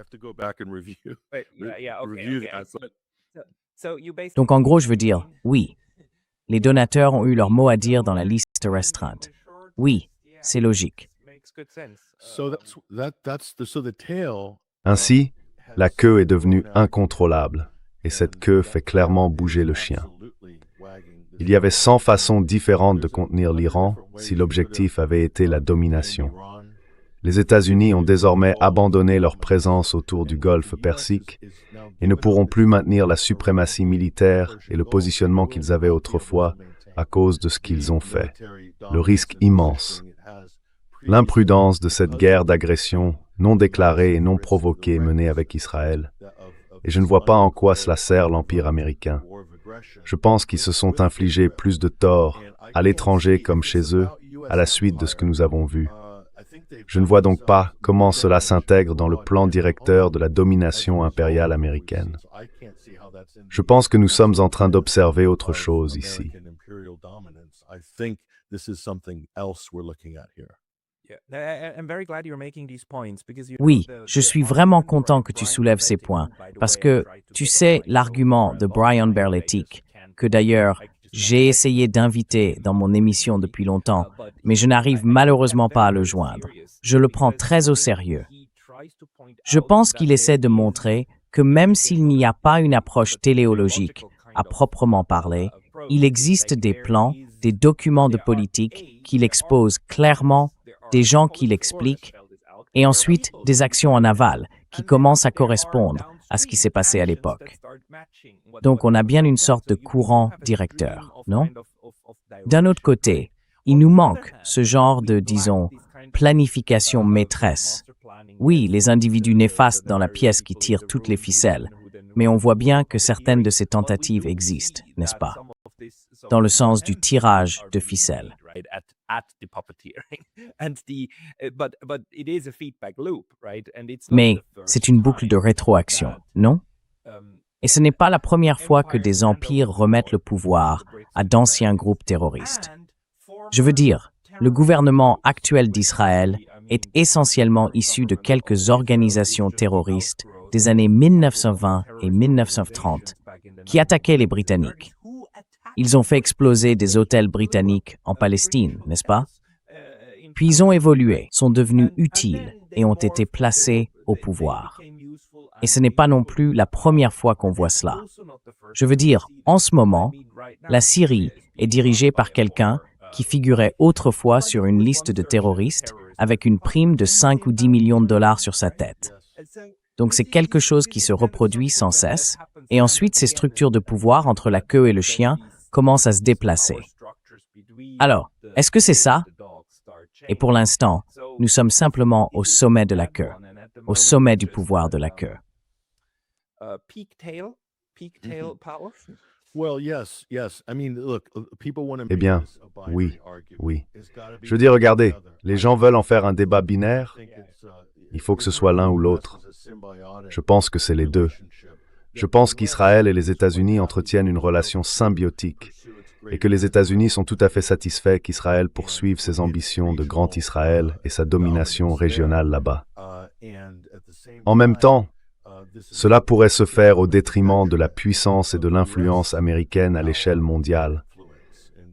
Donc en gros, je veux dire, oui. Les donateurs ont eu leur mot à dire dans la liste restreinte. Oui, c'est logique. Ainsi, la queue est devenue incontrôlable, et cette queue fait clairement bouger le chien. Il y avait 100 façons différentes de contenir l'Iran si l'objectif avait été la domination. Les États-Unis ont désormais abandonné leur présence autour du Golfe Persique et ne pourront plus maintenir la suprématie militaire et le positionnement qu'ils avaient autrefois à cause de ce qu'ils ont fait. Le risque immense. L'imprudence de cette guerre d'agression non déclarée et non provoquée menée avec Israël. Et je ne vois pas en quoi cela sert l'Empire américain. Je pense qu'ils se sont infligés plus de tort, à l'étranger comme chez eux, à la suite de ce que nous avons vu. Je ne vois donc pas comment cela s'intègre dans le plan directeur de la domination impériale américaine. Je pense que nous sommes en train d'observer autre chose ici. Oui, je suis vraiment content que tu soulèves ces points, parce que, tu sais, l'argument de Brian Berletic, que d'ailleurs, j'ai essayé d'inviter dans mon émission depuis longtemps, mais je n'arrive malheureusement pas à le joindre. Je le prends très au sérieux. Je pense qu'il essaie de montrer que même s'il n'y a pas une approche téléologique à proprement parler, il existe des plans, des documents de politique qui l'exposent clairement, des gens qui l'expliquent, et ensuite des actions en aval qui commencent à correspondre à ce qui s'est passé à l'époque. Donc on a bien une sorte de courant directeur, non? D'un autre côté, il nous manque ce genre de, disons, planification maîtresse. Oui, les individus néfastes dans la pièce qui tirent toutes les ficelles, mais on voit bien que certaines de ces tentatives existent, n'est-ce pas? Dans le sens du tirage de ficelles. Mais c'est une boucle de rétroaction, non? Et ce n'est pas la première fois que des empires remettent le pouvoir à d'anciens groupes terroristes. Je veux dire, le gouvernement actuel d'Israël est essentiellement issu de quelques organisations terroristes des années 1920 et 1930 qui attaquaient les Britanniques. Ils ont fait exploser des hôtels britanniques en Palestine, n'est-ce pas? Puis ils ont évolué, sont devenus utiles et ont été placés au pouvoir. Et ce n'est pas non plus la première fois qu'on voit cela. Je veux dire, en ce moment, la Syrie est dirigée par quelqu'un qui figurait autrefois sur une liste de terroristes avec une prime de 5 ou 10 millions de dollars sur sa tête. Donc c'est quelque chose qui se reproduit sans cesse, et ensuite ces structures de pouvoir entre la queue et le chien commencent à se déplacer. Alors, est-ce que c'est ça? Et pour l'instant, nous sommes simplement au sommet de la queue, au sommet du pouvoir de la queue. Peak tail power? Eh bien, oui. Je veux dire, regardez, les gens veulent en faire un débat binaire. Il faut que ce soit l'un ou l'autre. Je pense que c'est les deux. Je pense qu'Israël et les États-Unis entretiennent une relation symbiotique et que les États-Unis sont tout à fait satisfaits qu'Israël poursuive ses ambitions de grand Israël et sa domination régionale là-bas. En même temps, cela pourrait se faire au détriment de la puissance et de l'influence américaine à l'échelle mondiale.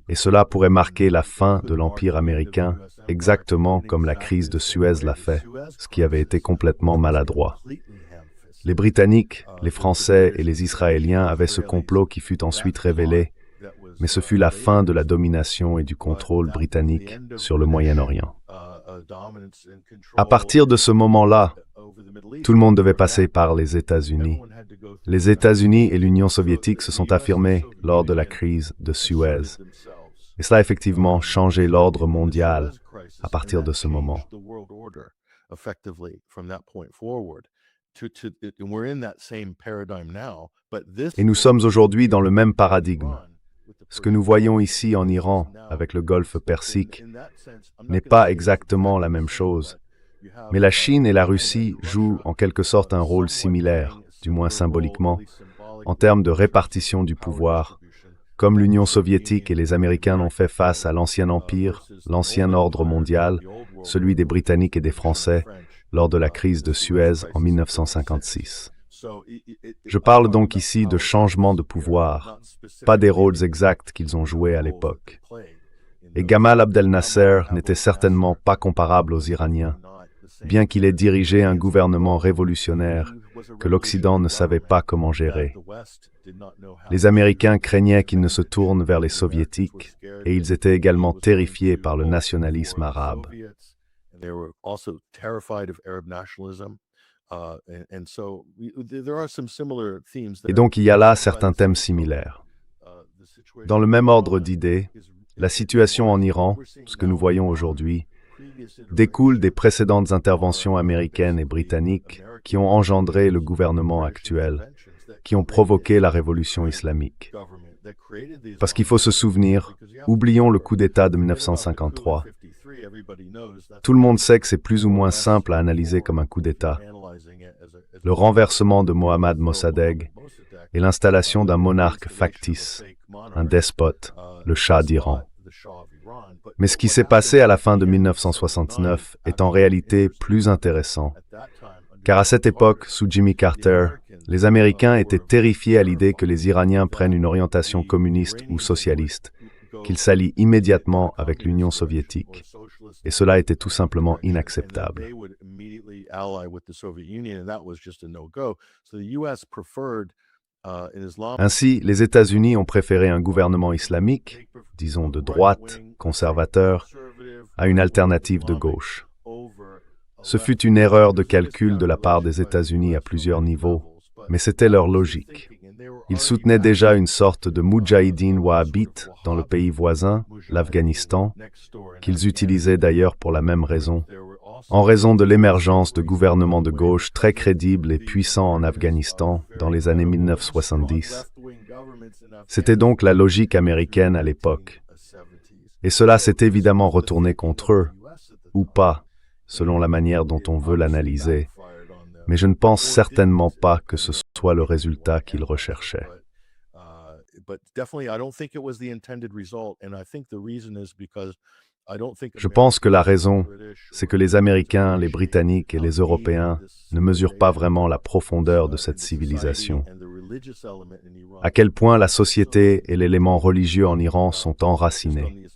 Et cela pourrait marquer la fin de l'Empire américain, exactement comme la crise de Suez l'a fait, ce qui avait été complètement maladroit. Les Britanniques, les Français et les Israéliens avaient ce complot qui fut ensuite révélé, mais ce fut la fin de la domination et du contrôle britannique sur le Moyen-Orient. À partir de ce moment-là, tout le monde devait passer par les États-Unis. Les États-Unis et l'Union soviétique se sont affirmés lors de la crise de Suez. Et cela a effectivement changé l'ordre mondial à partir de ce moment. Et nous sommes aujourd'hui dans le même paradigme. Ce que nous voyons ici en Iran, avec le Golfe Persique, n'est pas exactement la même chose. Mais la Chine et la Russie jouent en quelque sorte un rôle similaire, du moins symboliquement, en termes de répartition du pouvoir, comme l'Union soviétique et les Américains l'ont fait face à l'ancien empire, l'ancien ordre mondial, celui des Britanniques et des Français, lors de la crise de Suez en 1956. Je parle donc ici de changement de pouvoir, pas des rôles exacts qu'ils ont joués à l'époque. Et Gamal Abdel Nasser n'était certainement pas comparable aux Iraniens, bien qu'il ait dirigé un gouvernement révolutionnaire que l'Occident ne savait pas comment gérer. Les Américains craignaient qu'il ne se tourne vers les Soviétiques, et ils étaient également terrifiés par le nationalisme arabe. Et donc il y a là certains thèmes similaires. Dans le même ordre d'idées, la situation en Iran, ce que nous voyons aujourd'hui, découle des précédentes interventions américaines et britanniques qui ont engendré le gouvernement actuel, qui ont provoqué la révolution islamique. Parce qu'il faut se souvenir, oublions le coup d'État de 1953. Tout le monde sait que c'est plus ou moins simple à analyser comme un coup d'État. Le renversement de Mohammad Mossadegh et l'installation d'un monarque factice, un despote, le Shah d'Iran. Mais ce qui s'est passé à la fin de 1969 est en réalité plus intéressant, car à cette époque, sous Jimmy Carter, les Américains étaient terrifiés à l'idée que les Iraniens prennent une orientation communiste ou socialiste, qu'ils s'allient immédiatement avec l'Union soviétique. Et cela était tout simplement inacceptable. Ainsi, les États-Unis ont préféré un gouvernement islamique, disons de droite, conservateur, à une alternative de gauche. Ce fut une erreur de calcul de la part des États-Unis à plusieurs niveaux, mais c'était leur logique. Ils soutenaient déjà une sorte de moudjahidine wahhabite dans le pays voisin, l'Afghanistan, qu'ils utilisaient d'ailleurs pour la même raison, en raison de l'émergence de gouvernements de gauche très crédibles et puissants en Afghanistan dans les années 1970. C'était donc la logique américaine à l'époque. Et cela s'est évidemment retourné contre eux, ou pas, selon la manière dont on veut l'analyser. Mais je ne pense certainement pas que ce soit le résultat qu'ils recherchaient. Je pense que la raison, c'est que les Américains, les Britanniques et les Européens ne mesurent pas vraiment la profondeur de cette civilisation. À quel point la société et l'élément religieux en Iran sont enracinés.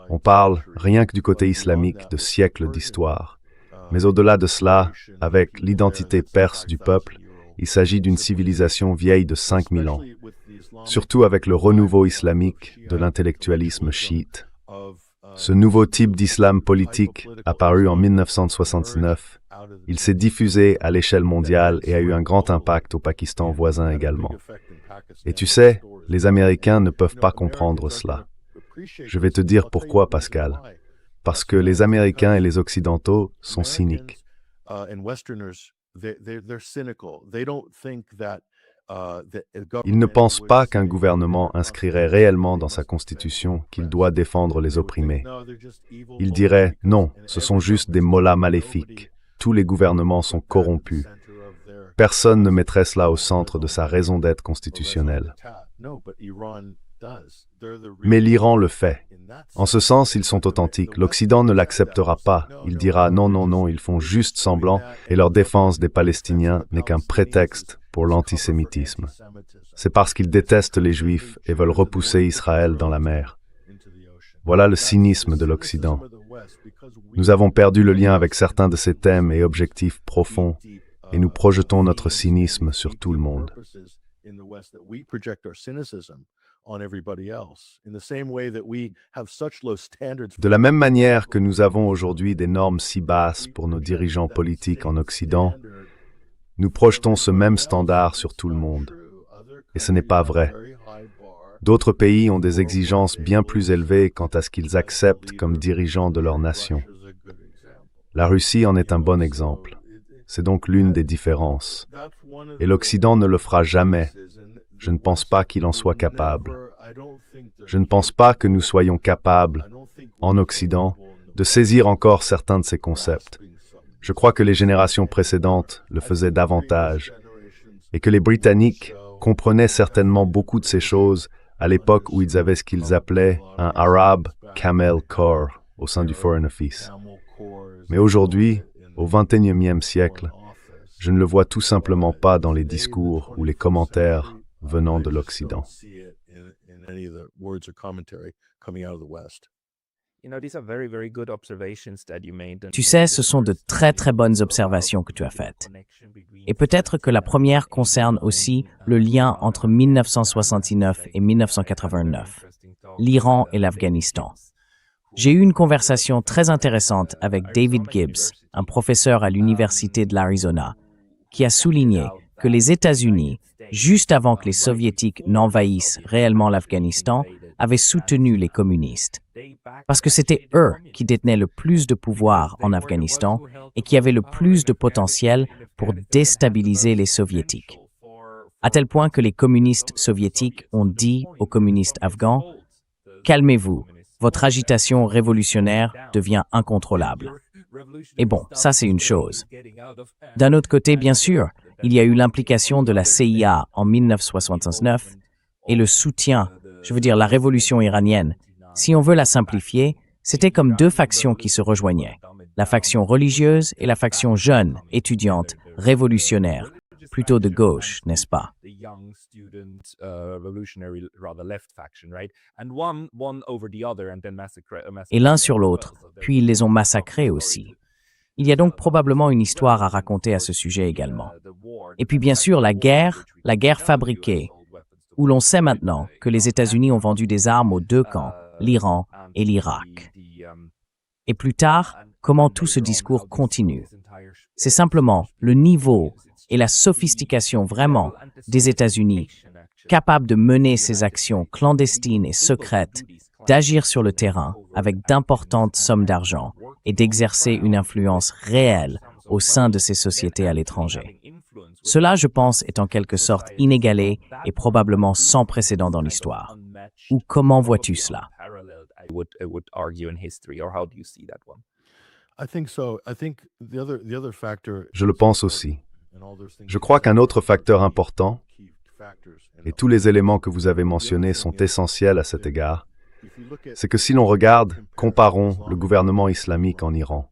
On parle, rien que du côté islamique, de siècles d'histoire. Mais au-delà de cela, avec l'identité perse du peuple, il s'agit d'une civilisation vieille de 5000 ans, surtout avec le renouveau islamique de l'intellectualisme chiite. Ce nouveau type d'islam politique apparu en 1969, il s'est diffusé à l'échelle mondiale et a eu un grand impact au Pakistan voisin également. Et tu sais, les Américains ne peuvent pas comprendre cela. Je vais te dire pourquoi, Pascal. Parce que les Américains et les Occidentaux sont cyniques. Ils ne pensent pas qu'un gouvernement inscrirait réellement dans sa constitution qu'il doit défendre les opprimés. Ils diraient « Non, ce sont juste des mollahs maléfiques. Tous les gouvernements sont corrompus. Personne ne mettrait cela au centre de sa raison d'être constitutionnelle. » Mais l'Iran le fait. En ce sens, ils sont authentiques. L'Occident ne l'acceptera pas. Il dira « Non, non, non, ils font juste semblant et leur défense des Palestiniens n'est qu'un prétexte pour l'antisémitisme. C'est parce qu'ils détestent les Juifs et veulent repousser Israël dans la mer. » Voilà le cynisme de l'Occident. Nous avons perdu le lien avec certains de ces thèmes et objectifs profonds et nous projetons notre cynisme sur tout le monde. De la même manière que nous avons aujourd'hui des normes si basses pour nos dirigeants politiques en Occident, nous projetons ce même standard sur tout le monde. Et ce n'est pas vrai. D'autres pays ont des exigences bien plus élevées quant à ce qu'ils acceptent comme dirigeants de leur nation. La Russie en est un bon exemple. C'est donc l'une des différences. Et l'Occident ne le fera jamais. Je ne pense pas qu'il en soit capable. Je ne pense pas que nous soyons capables, en Occident, de saisir encore certains de ces concepts. Je crois que les générations précédentes le faisaient davantage et que les Britanniques comprenaient certainement beaucoup de ces choses à l'époque où ils avaient ce qu'ils appelaient un Arab Camel Corps au sein du Foreign Office. Mais aujourd'hui, au XXIe siècle, je ne le vois tout simplement pas dans les discours ou les commentaires venant de l'Occident. Tu sais, ce sont de très très bonnes observations que tu as faites. Et peut-être que la première concerne aussi le lien entre 1969 et 1989, l'Iran et l'Afghanistan. J'ai eu une conversation très intéressante avec David Gibbs, un professeur à l'Université de l'Arizona, qui a souligné que les États-Unis, juste avant que les Soviétiques n'envahissent réellement l'Afghanistan, avaient soutenu les communistes. Parce que c'était eux qui détenaient le plus de pouvoir en Afghanistan et qui avaient le plus de potentiel pour déstabiliser les Soviétiques. À tel point que les communistes soviétiques ont dit aux communistes afghans « Calmez-vous, votre agitation révolutionnaire devient incontrôlable. » Et bon, ça c'est une chose. D'un autre côté, bien sûr, il y a eu l'implication de la CIA en 1969 et le soutien, je veux dire la révolution iranienne. Si on veut la simplifier, c'était comme deux factions qui se rejoignaient. La faction religieuse et la faction jeune, étudiante, révolutionnaire, plutôt de gauche, n'est-ce pas? Et l'un sur l'autre, puis ils les ont massacrés aussi. Il y a donc probablement une histoire à raconter à ce sujet également. Et puis bien sûr, la guerre fabriquée, où l'on sait maintenant que les États-Unis ont vendu des armes aux deux camps, l'Iran et l'Irak. Et plus tard, comment tout ce discours continue. C'est simplement le niveau et la sophistication vraiment des États-Unis, capables de mener ces actions clandestines et secrètes, d'agir sur le terrain avec d'importantes sommes d'argent et d'exercer une influence réelle au sein de ces sociétés à l'étranger. Cela, je pense, est en quelque sorte inégalé et probablement sans précédent dans l'histoire. Ou comment vois-tu cela? Je le pense aussi. Je crois qu'un autre facteur important, et tous les éléments que vous avez mentionnés sont essentiels à cet égard, c'est que si l'on regarde, comparons le gouvernement islamique en Iran.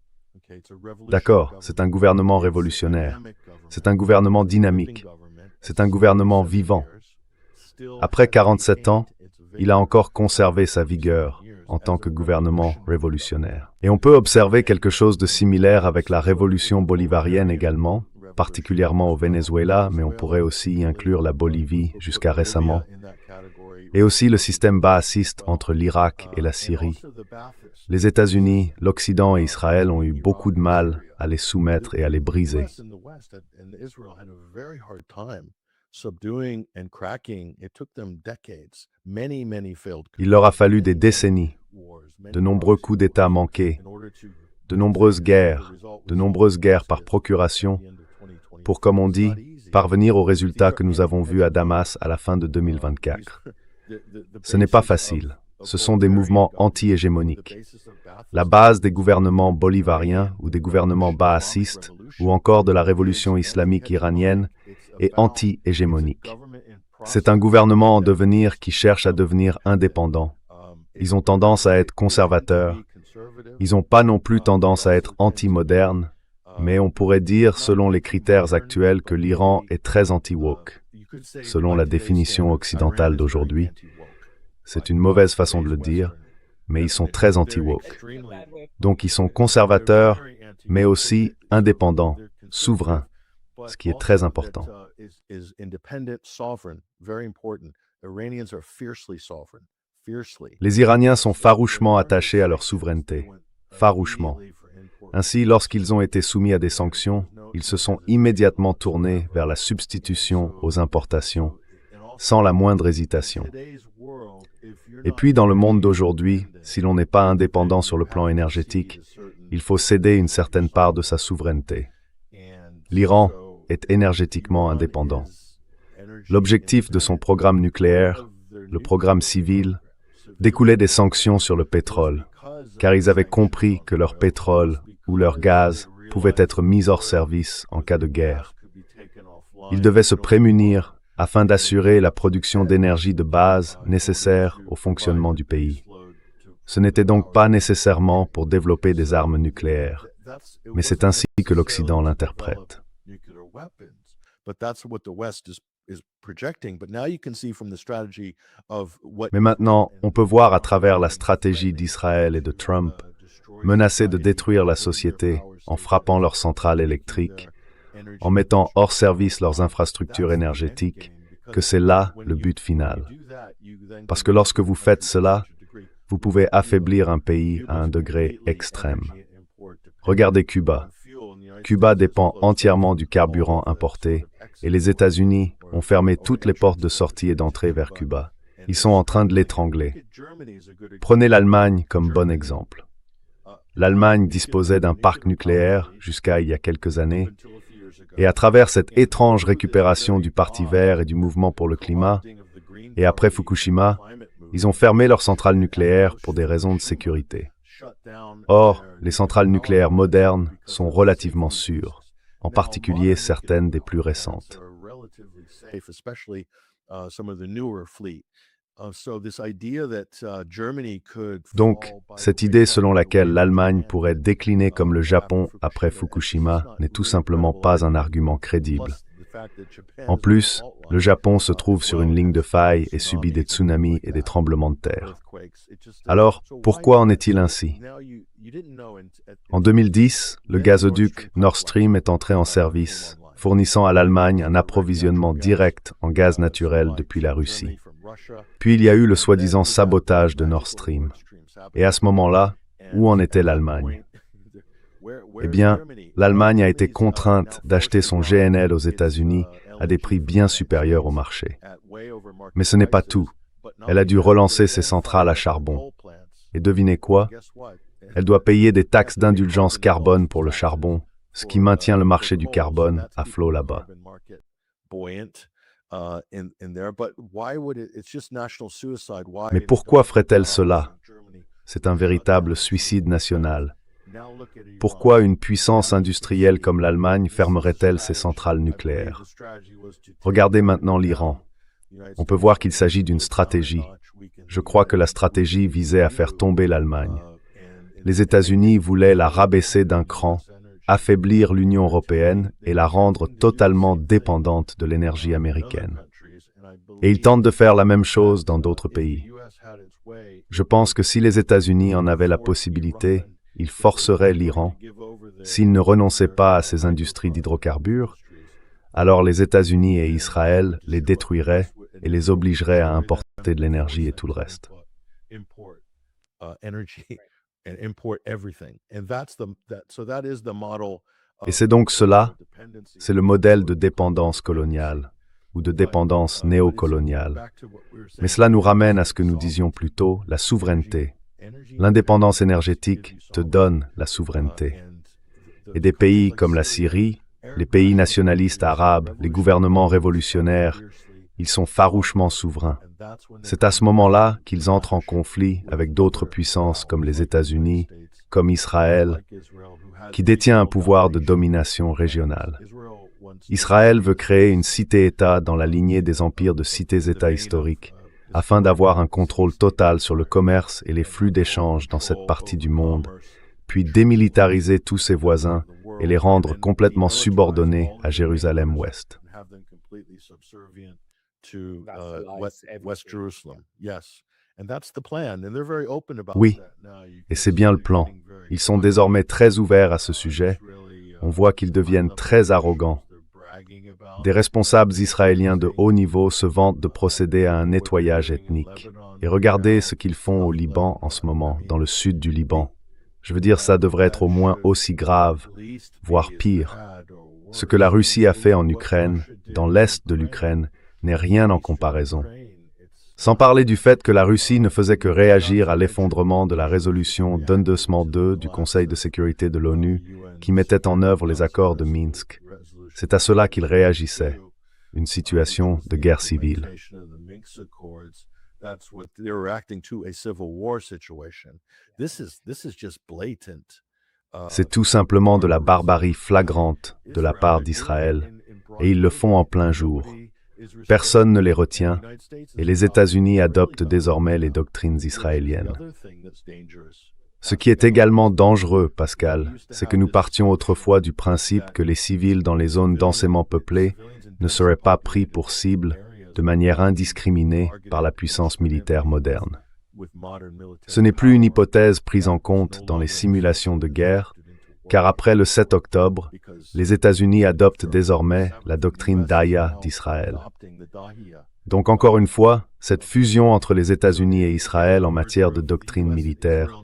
D'accord, c'est un gouvernement révolutionnaire, c'est un gouvernement dynamique, c'est un gouvernement vivant. Après 47 ans, il a encore conservé sa vigueur en tant que gouvernement révolutionnaire. Et on peut observer quelque chose de similaire avec la révolution bolivarienne également, particulièrement au Venezuela, mais on pourrait aussi y inclure la Bolivie jusqu'à récemment, et aussi le système baathiste entre l'Irak et la Syrie. Les États-Unis, l'Occident et Israël ont eu beaucoup de mal à les soumettre et à les briser. Il leur a fallu des décennies, de nombreux coups d'État manqués, de nombreuses guerres par procuration, pour, comme on dit, parvenir au résultat que nous avons vu à Damas à la fin de 2024. Ce n'est pas facile. Ce sont des mouvements anti-hégémoniques. La base des gouvernements bolivariens ou des gouvernements baasistes ou encore de la révolution islamique iranienne est anti-hégémonique. C'est un gouvernement en devenir qui cherche à devenir indépendant. Ils ont tendance à être conservateurs. Ils n'ont pas non plus tendance à être anti-modernes, mais on pourrait dire, selon les critères actuels, que l'Iran est très anti-woke. Selon la définition occidentale d'aujourd'hui, c'est une mauvaise façon de le dire, mais ils sont très anti-woke. Donc ils sont conservateurs, mais aussi indépendants, souverains, ce qui est très important. Les Iraniens sont farouchement attachés à leur souveraineté, farouchement. Ainsi, lorsqu'ils ont été soumis à des sanctions, ils se sont immédiatement tournés vers la substitution aux importations, sans la moindre hésitation. Et puis, dans le monde d'aujourd'hui, si l'on n'est pas indépendant sur le plan énergétique, il faut céder une certaine part de sa souveraineté. L'Iran est énergétiquement indépendant. L'objectif de son programme nucléaire, le programme civil, découlait des sanctions sur le pétrole, car ils avaient compris que leur pétrole ou leur gaz pouvait être mis hors service en cas de guerre. Ils devaient se prémunir afin d'assurer la production d'énergie de base nécessaire au fonctionnement du pays. Ce n'était donc pas nécessairement pour développer des armes nucléaires, mais c'est ainsi que l'Occident l'interprète. Mais maintenant, on peut voir à travers la stratégie d'Israël et de Trump menacer de détruire la société en frappant leurs centrales électriques, en mettant hors service leurs infrastructures énergétiques, que c'est là le but final. Parce que lorsque vous faites cela, vous pouvez affaiblir un pays à un degré extrême. Regardez Cuba. Cuba dépend entièrement du carburant importé et les États-Unis ont fermé toutes les portes de sortie et d'entrée vers Cuba. Ils sont en train de l'étrangler. Prenez l'Allemagne comme bon exemple. L'Allemagne disposait d'un parc nucléaire jusqu'à il y a quelques années, et à travers cette étrange récupération du Parti vert et du mouvement pour le climat, et après Fukushima, ils ont fermé leurs centrales nucléaires pour des raisons de sécurité. Or, les centrales nucléaires modernes sont relativement sûres, en particulier certaines des plus récentes. Donc, cette idée selon laquelle l'Allemagne pourrait décliner comme le Japon après Fukushima n'est tout simplement pas un argument crédible. En plus, le Japon se trouve sur une ligne de faille et subit des tsunamis et des tremblements de terre. Alors, pourquoi en est-il ainsi? En 2010, le gazoduc Nord Stream est entré en service, fournissant à l'Allemagne un approvisionnement direct en gaz naturel depuis la Russie. Puis il y a eu le soi-disant sabotage de Nord Stream. Et à ce moment-là, où en était l'Allemagne? Eh bien, l'Allemagne a été contrainte d'acheter son GNL aux États-Unis à des prix bien supérieurs au marché. Mais ce n'est pas tout. Elle a dû relancer ses centrales à charbon. Et devinez quoi? Elle doit payer des taxes d'indulgence carbone pour le charbon, ce qui maintient le marché du carbone à flot là-bas. Mais pourquoi ferait-elle cela? C'est un véritable suicide national. Pourquoi une puissance industrielle comme l'Allemagne fermerait-elle ses centrales nucléaires? Regardez maintenant l'Iran. On peut voir qu'il s'agit d'une stratégie. Je crois que la stratégie visait à faire tomber l'Allemagne. Les États-Unis voulaient la rabaisser d'un cran, affaiblir l'Union européenne et la rendre totalement dépendante de l'énergie américaine. Et ils tentent de faire la même chose dans d'autres pays. Je pense que si les États-Unis en avaient la possibilité, ils forceraient l'Iran, s'il ne renonçait pas à ses industries d'hydrocarbures, alors les États-Unis et Israël les détruiraient et les obligeraient à importer de l'énergie et tout le reste. Et c'est donc cela, c'est le modèle de dépendance coloniale ou de dépendance néocoloniale. Mais cela nous ramène à ce que nous disions plus tôt, la souveraineté. L'indépendance énergétique te donne la souveraineté. Et des pays comme la Syrie, les pays nationalistes arabes, les gouvernements révolutionnaires, ils sont farouchement souverains. C'est à ce moment-là qu'ils entrent en conflit avec d'autres puissances comme les États-Unis, comme Israël, qui détient un pouvoir de domination régionale. Israël veut créer une cité-État dans la lignée des empires de cités-États historiques, afin d'avoir un contrôle total sur le commerce et les flux d'échanges dans cette partie du monde, puis démilitariser tous ses voisins et les rendre complètement subordonnés à Jérusalem-Ouest. Oui, et c'est bien le plan. Ils sont désormais très ouverts à ce sujet. On voit qu'ils deviennent très arrogants. Des responsables israéliens de haut niveau se vantent de procéder à un nettoyage ethnique. Et regardez ce qu'ils font au Liban en ce moment, dans le sud du Liban. Je veux dire, ça devrait être au moins aussi grave, voire pire. Ce que la Russie a fait en Ukraine, dans l'est de l'Ukraine, n'est rien en comparaison. Sans parler du fait que la Russie ne faisait que réagir à l'effondrement de la résolution 2202 du Conseil de sécurité de l'ONU qui mettait en œuvre les accords de Minsk. C'est à cela qu'ils réagissaient, une situation de guerre civile. C'est tout simplement de la barbarie flagrante de la part d'Israël, et ils le font en plein jour. Personne ne les retient, et les États-Unis adoptent désormais les doctrines israéliennes. Ce qui est également dangereux, Pascal, c'est que nous partions autrefois du principe que les civils dans les zones densément peuplées ne seraient pas pris pour cible de manière indiscriminée par la puissance militaire moderne. Ce n'est plus une hypothèse prise en compte dans les simulations de guerre, car après le 7 octobre, les États-Unis adoptent désormais la doctrine Dahya d'Israël. Donc encore une fois, cette fusion entre les États-Unis et Israël en matière de doctrine militaire,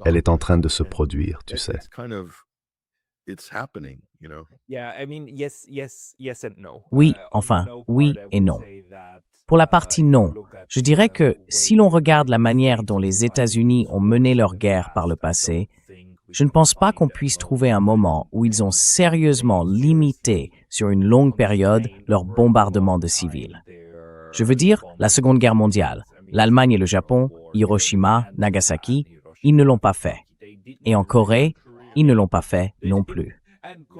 elle est en train de se produire, tu sais. Oui, enfin, oui et non. Pour la partie non, je dirais que si l'on regarde la manière dont les États-Unis ont mené leur guerre par le passé, je ne pense pas qu'on puisse trouver un moment où ils ont sérieusement limité sur une longue période leur bombardement de civils. Je veux dire, la Seconde Guerre mondiale, l'Allemagne et le Japon, Hiroshima, Nagasaki, ils ne l'ont pas fait. Et en Corée, ils ne l'ont pas fait non plus.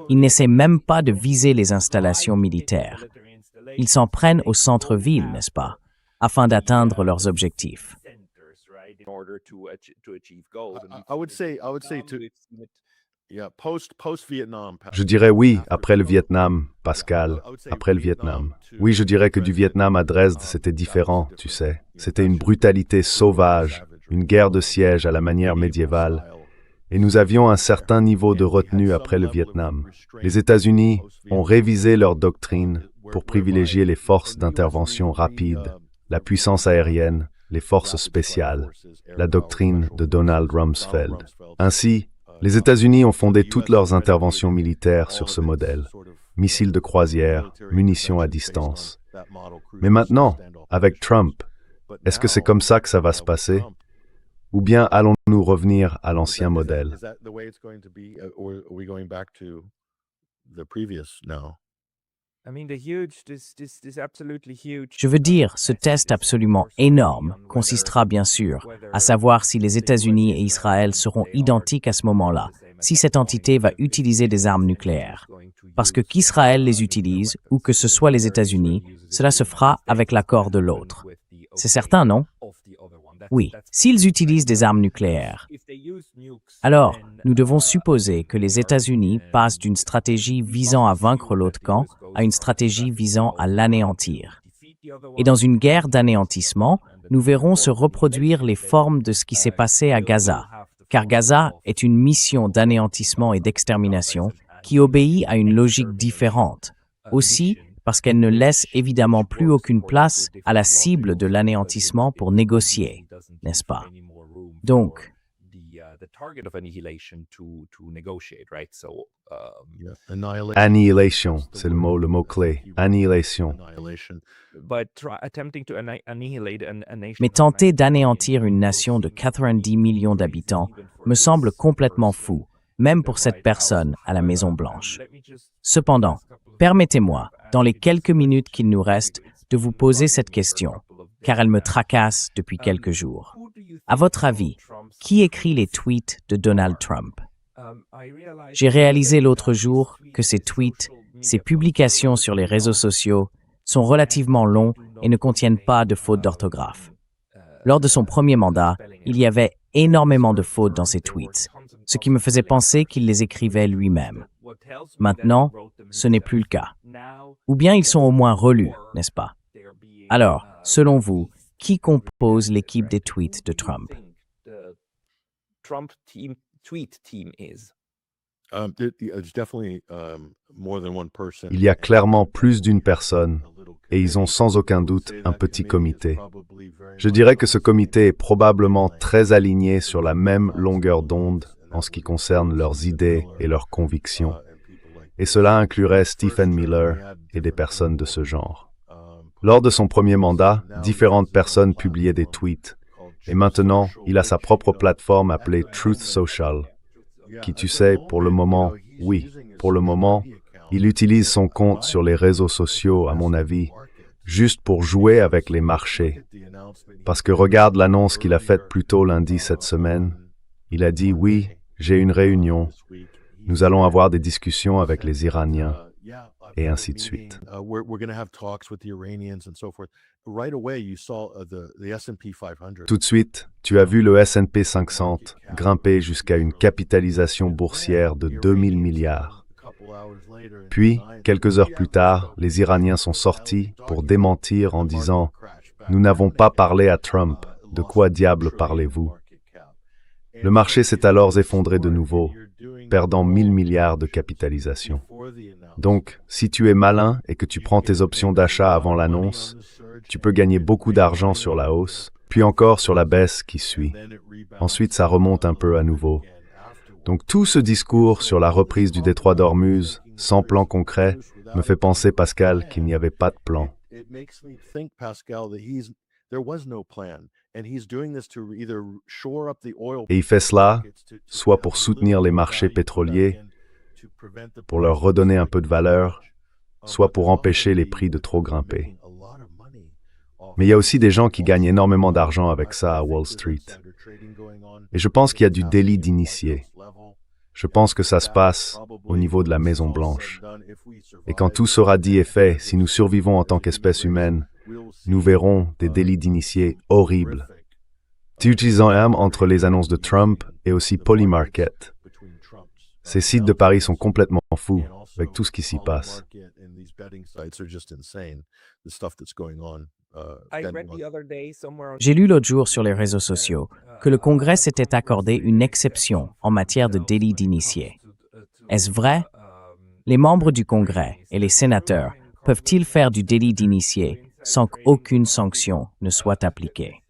Ils n'essaient même pas de viser les installations militaires. Ils s'en prennent au centre-ville, n'est-ce pas, afin d'atteindre leurs objectifs. Je dirais oui, après le Vietnam, Pascal, après le Vietnam. Oui, je dirais que du Vietnam à Dresde, c'était différent, tu sais. C'était une brutalité sauvage, une guerre de siège à la manière médiévale. Et nous avions un certain niveau de retenue après le Vietnam. Les États-Unis ont révisé leur doctrine pour privilégier les forces d'intervention rapide, la puissance aérienne, les forces spéciales, la doctrine de Donald Rumsfeld. Ainsi, les États-Unis ont fondé toutes leurs interventions militaires sur ce modèle. Missiles de croisière, munitions à distance. Mais maintenant, avec Trump, est-ce que c'est comme ça que ça va se passer? Ou bien allons-nous revenir à l'ancien modèle? Je veux dire, ce test absolument énorme consistera bien sûr à savoir si les États-Unis et Israël seront identiques à ce moment-là, si cette entité va utiliser des armes nucléaires. Parce que qu'Israël les utilise, ou que ce soit les États-Unis, cela se fera avec l'accord de l'autre. C'est certain, non? Oui, s'ils utilisent des armes nucléaires. Alors, nous devons supposer que les États-Unis passent d'une stratégie visant à vaincre l'autre camp à une stratégie visant à l'anéantir. Et dans une guerre d'anéantissement, nous verrons se reproduire les formes de ce qui s'est passé à Gaza, car Gaza est une mission d'anéantissement et d'extermination qui obéit à une logique différente. Aussi, parce qu'elle ne laisse évidemment plus aucune place à la cible de l'anéantissement pour négocier, n'est-ce pas? Donc, Annihilation, c'est le mot-clé. Annihilation. mais tenter d'anéantir une nation de 90 millions d'habitants me semble complètement fou, même pour cette personne à la Maison-Blanche. Cependant, permettez-moi, dans les quelques minutes qu'il nous reste, de vous poser cette question, car elle me tracasse depuis quelques jours. À votre avis, qui écrit les tweets de Donald Trump? J'ai réalisé l'autre jour que ces tweets, ces publications sur les réseaux sociaux, sont relativement longs et ne contiennent pas de fautes d'orthographe. Lors de son premier mandat, il y avait énormément de fautes dans ses tweets, ce qui me faisait penser qu'il les écrivait lui-même. Maintenant, ce n'est plus le cas. Ou bien ils sont au moins relus, n'est-ce pas? Alors, selon vous, qui compose l'équipe des tweets de Trump? Il y a clairement plus d'une personne, et ils ont sans aucun doute un petit comité. Je dirais que ce comité est probablement très aligné sur la même longueur d'onde en ce qui concerne leurs idées et leurs convictions. Et cela inclurait Stephen Miller et des personnes de ce genre. Lors de son premier mandat, différentes personnes publiaient des tweets. Et maintenant, il a sa propre plateforme appelée Truth Social, qui, tu sais, pour le moment, il utilise son compte sur les réseaux sociaux, à mon avis, juste pour jouer avec les marchés. Parce que regarde l'annonce qu'il a faite plus tôt lundi cette semaine. Il a dit « Oui, j'ai une réunion. Nous allons avoir des discussions avec les Iraniens. » et ainsi de suite. Tout de suite, tu as vu le S&P 500 grimper jusqu'à une capitalisation boursière de 2000 milliards. Puis, quelques heures plus tard, les Iraniens sont sortis pour démentir en disant « Nous n'avons pas parlé à Trump. De quoi diable parlez-vous » Le marché s'est alors effondré de nouveau, perdant 1000 milliards de capitalisation. Donc, si tu es malin et que tu prends tes options d'achat avant l'annonce, tu peux gagner beaucoup d'argent sur la hausse, puis encore sur la baisse qui suit. Ensuite, ça remonte un peu à nouveau. Donc, tout ce discours sur la reprise du détroit d'Ormuz, sans plan concret, me fait penser, Pascal, qu'il n'y avait pas de plan. Et il fait cela, soit pour soutenir les marchés pétroliers, pour leur redonner un peu de valeur, soit pour empêcher les prix de trop grimper. Mais il y a aussi des gens qui gagnent énormément d'argent avec ça à Wall Street. Et je pense qu'il y a du délit d'initié. Je pense que ça se passe au niveau de la Maison-Blanche. Et quand tout sera dit et fait, si nous survivons en tant qu'espèce humaine, nous verrons des délits d'initié horribles. Tu utilises un M entre les annonces de Trump et aussi Polymarket. Ces sites de paris sont complètement fous avec tout ce qui s'y passe. J'ai lu l'autre jour sur les réseaux sociaux que le Congrès s'était accordé une exception en matière de délit d'initié. Est-ce vrai? Les membres du Congrès et les sénateurs peuvent-ils faire du délit d'initié sans qu'aucune sanction ne soit appliquée?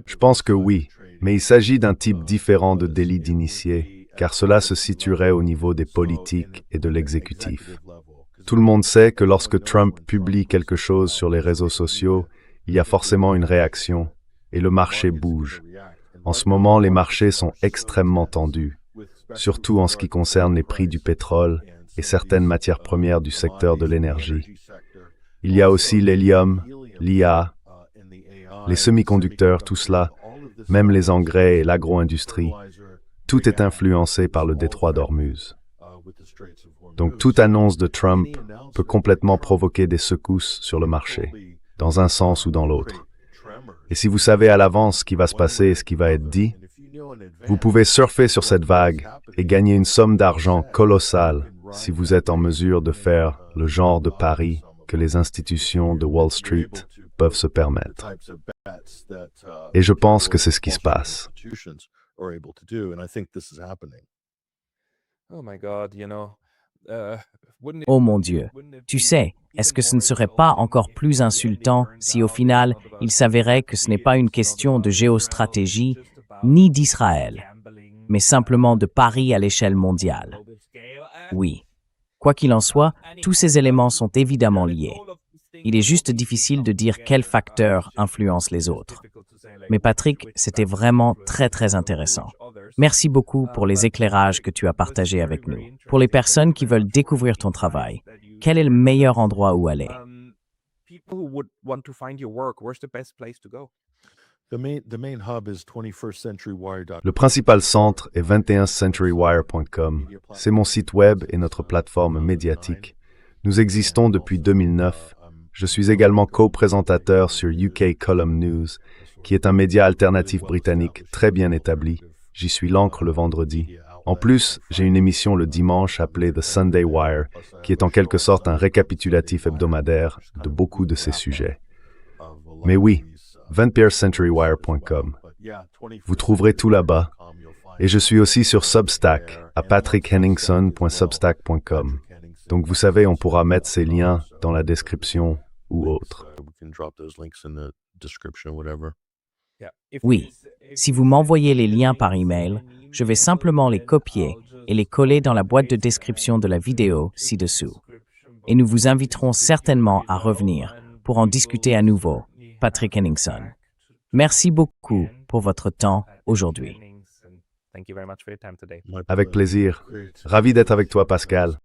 Je pense que oui, mais il s'agit d'un type différent de délit d'initié, car cela se situerait au niveau des politiques et de l'exécutif. Tout le monde sait que lorsque Trump publie quelque chose sur les réseaux sociaux, il y a forcément une réaction, et le marché bouge. En ce moment, les marchés sont extrêmement tendus, surtout en ce qui concerne les prix du pétrole et certaines matières premières du secteur de l'énergie. Il y a aussi l'hélium, l'IA, les semi-conducteurs, tout cela, même les engrais et l'agro-industrie. Tout est influencé par le détroit d'Ormuz. Donc toute annonce de Trump peut complètement provoquer des secousses sur le marché, dans un sens ou dans l'autre. Et si vous savez à l'avance ce qui va se passer et ce qui va être dit, vous pouvez surfer sur cette vague et gagner une somme d'argent colossale si vous êtes en mesure de faire le genre de pari que les institutions de Wall Street peuvent se permettre. Et je pense que c'est ce qui se passe. Oh my God, Oh mon Dieu, tu sais, est-ce que ce ne serait pas encore plus insultant si au final, il s'avérait que ce n'est pas une question de géostratégie ni d'Israël, mais simplement de Paris à l'échelle mondiale? Oui. Quoi qu'il en soit, tous ces éléments sont évidemment liés. Il est juste difficile de dire quels facteurs influencent les autres. Mais Patrick, c'était vraiment très très intéressant. Merci beaucoup pour les éclairages que tu as partagés avec nous. Pour les personnes qui veulent découvrir ton travail, quel est le meilleur endroit où aller? People who would want to find your work, where's the best place to go? Le principal centre est 21centurywire.com. C'est mon site web et notre plateforme médiatique. Nous existons depuis 2009. Je suis également co-présentateur sur UK Column News, qui est un média alternatif britannique très bien établi. J'y suis l'encre le vendredi. En plus, j'ai une émission le dimanche appelée The Sunday Wire, qui est en quelque sorte un récapitulatif hebdomadaire de beaucoup de ces sujets. Mais oui, 21centurywire.com. Vous trouverez tout là-bas. Et je suis aussi sur Substack, à patrickhenningson.substack.com. Donc vous savez, on pourra mettre ces liens dans la description ou autre. Oui, si vous m'envoyez les liens par email, je vais simplement les copier et les coller dans la boîte de description de la vidéo ci-dessous. Et nous vous inviterons certainement à revenir pour en discuter à nouveau. Patrick Henningson. Merci beaucoup pour votre temps aujourd'hui. Thank you very much for your time today. Avec plaisir. Ravi d'être avec toi, Pascal.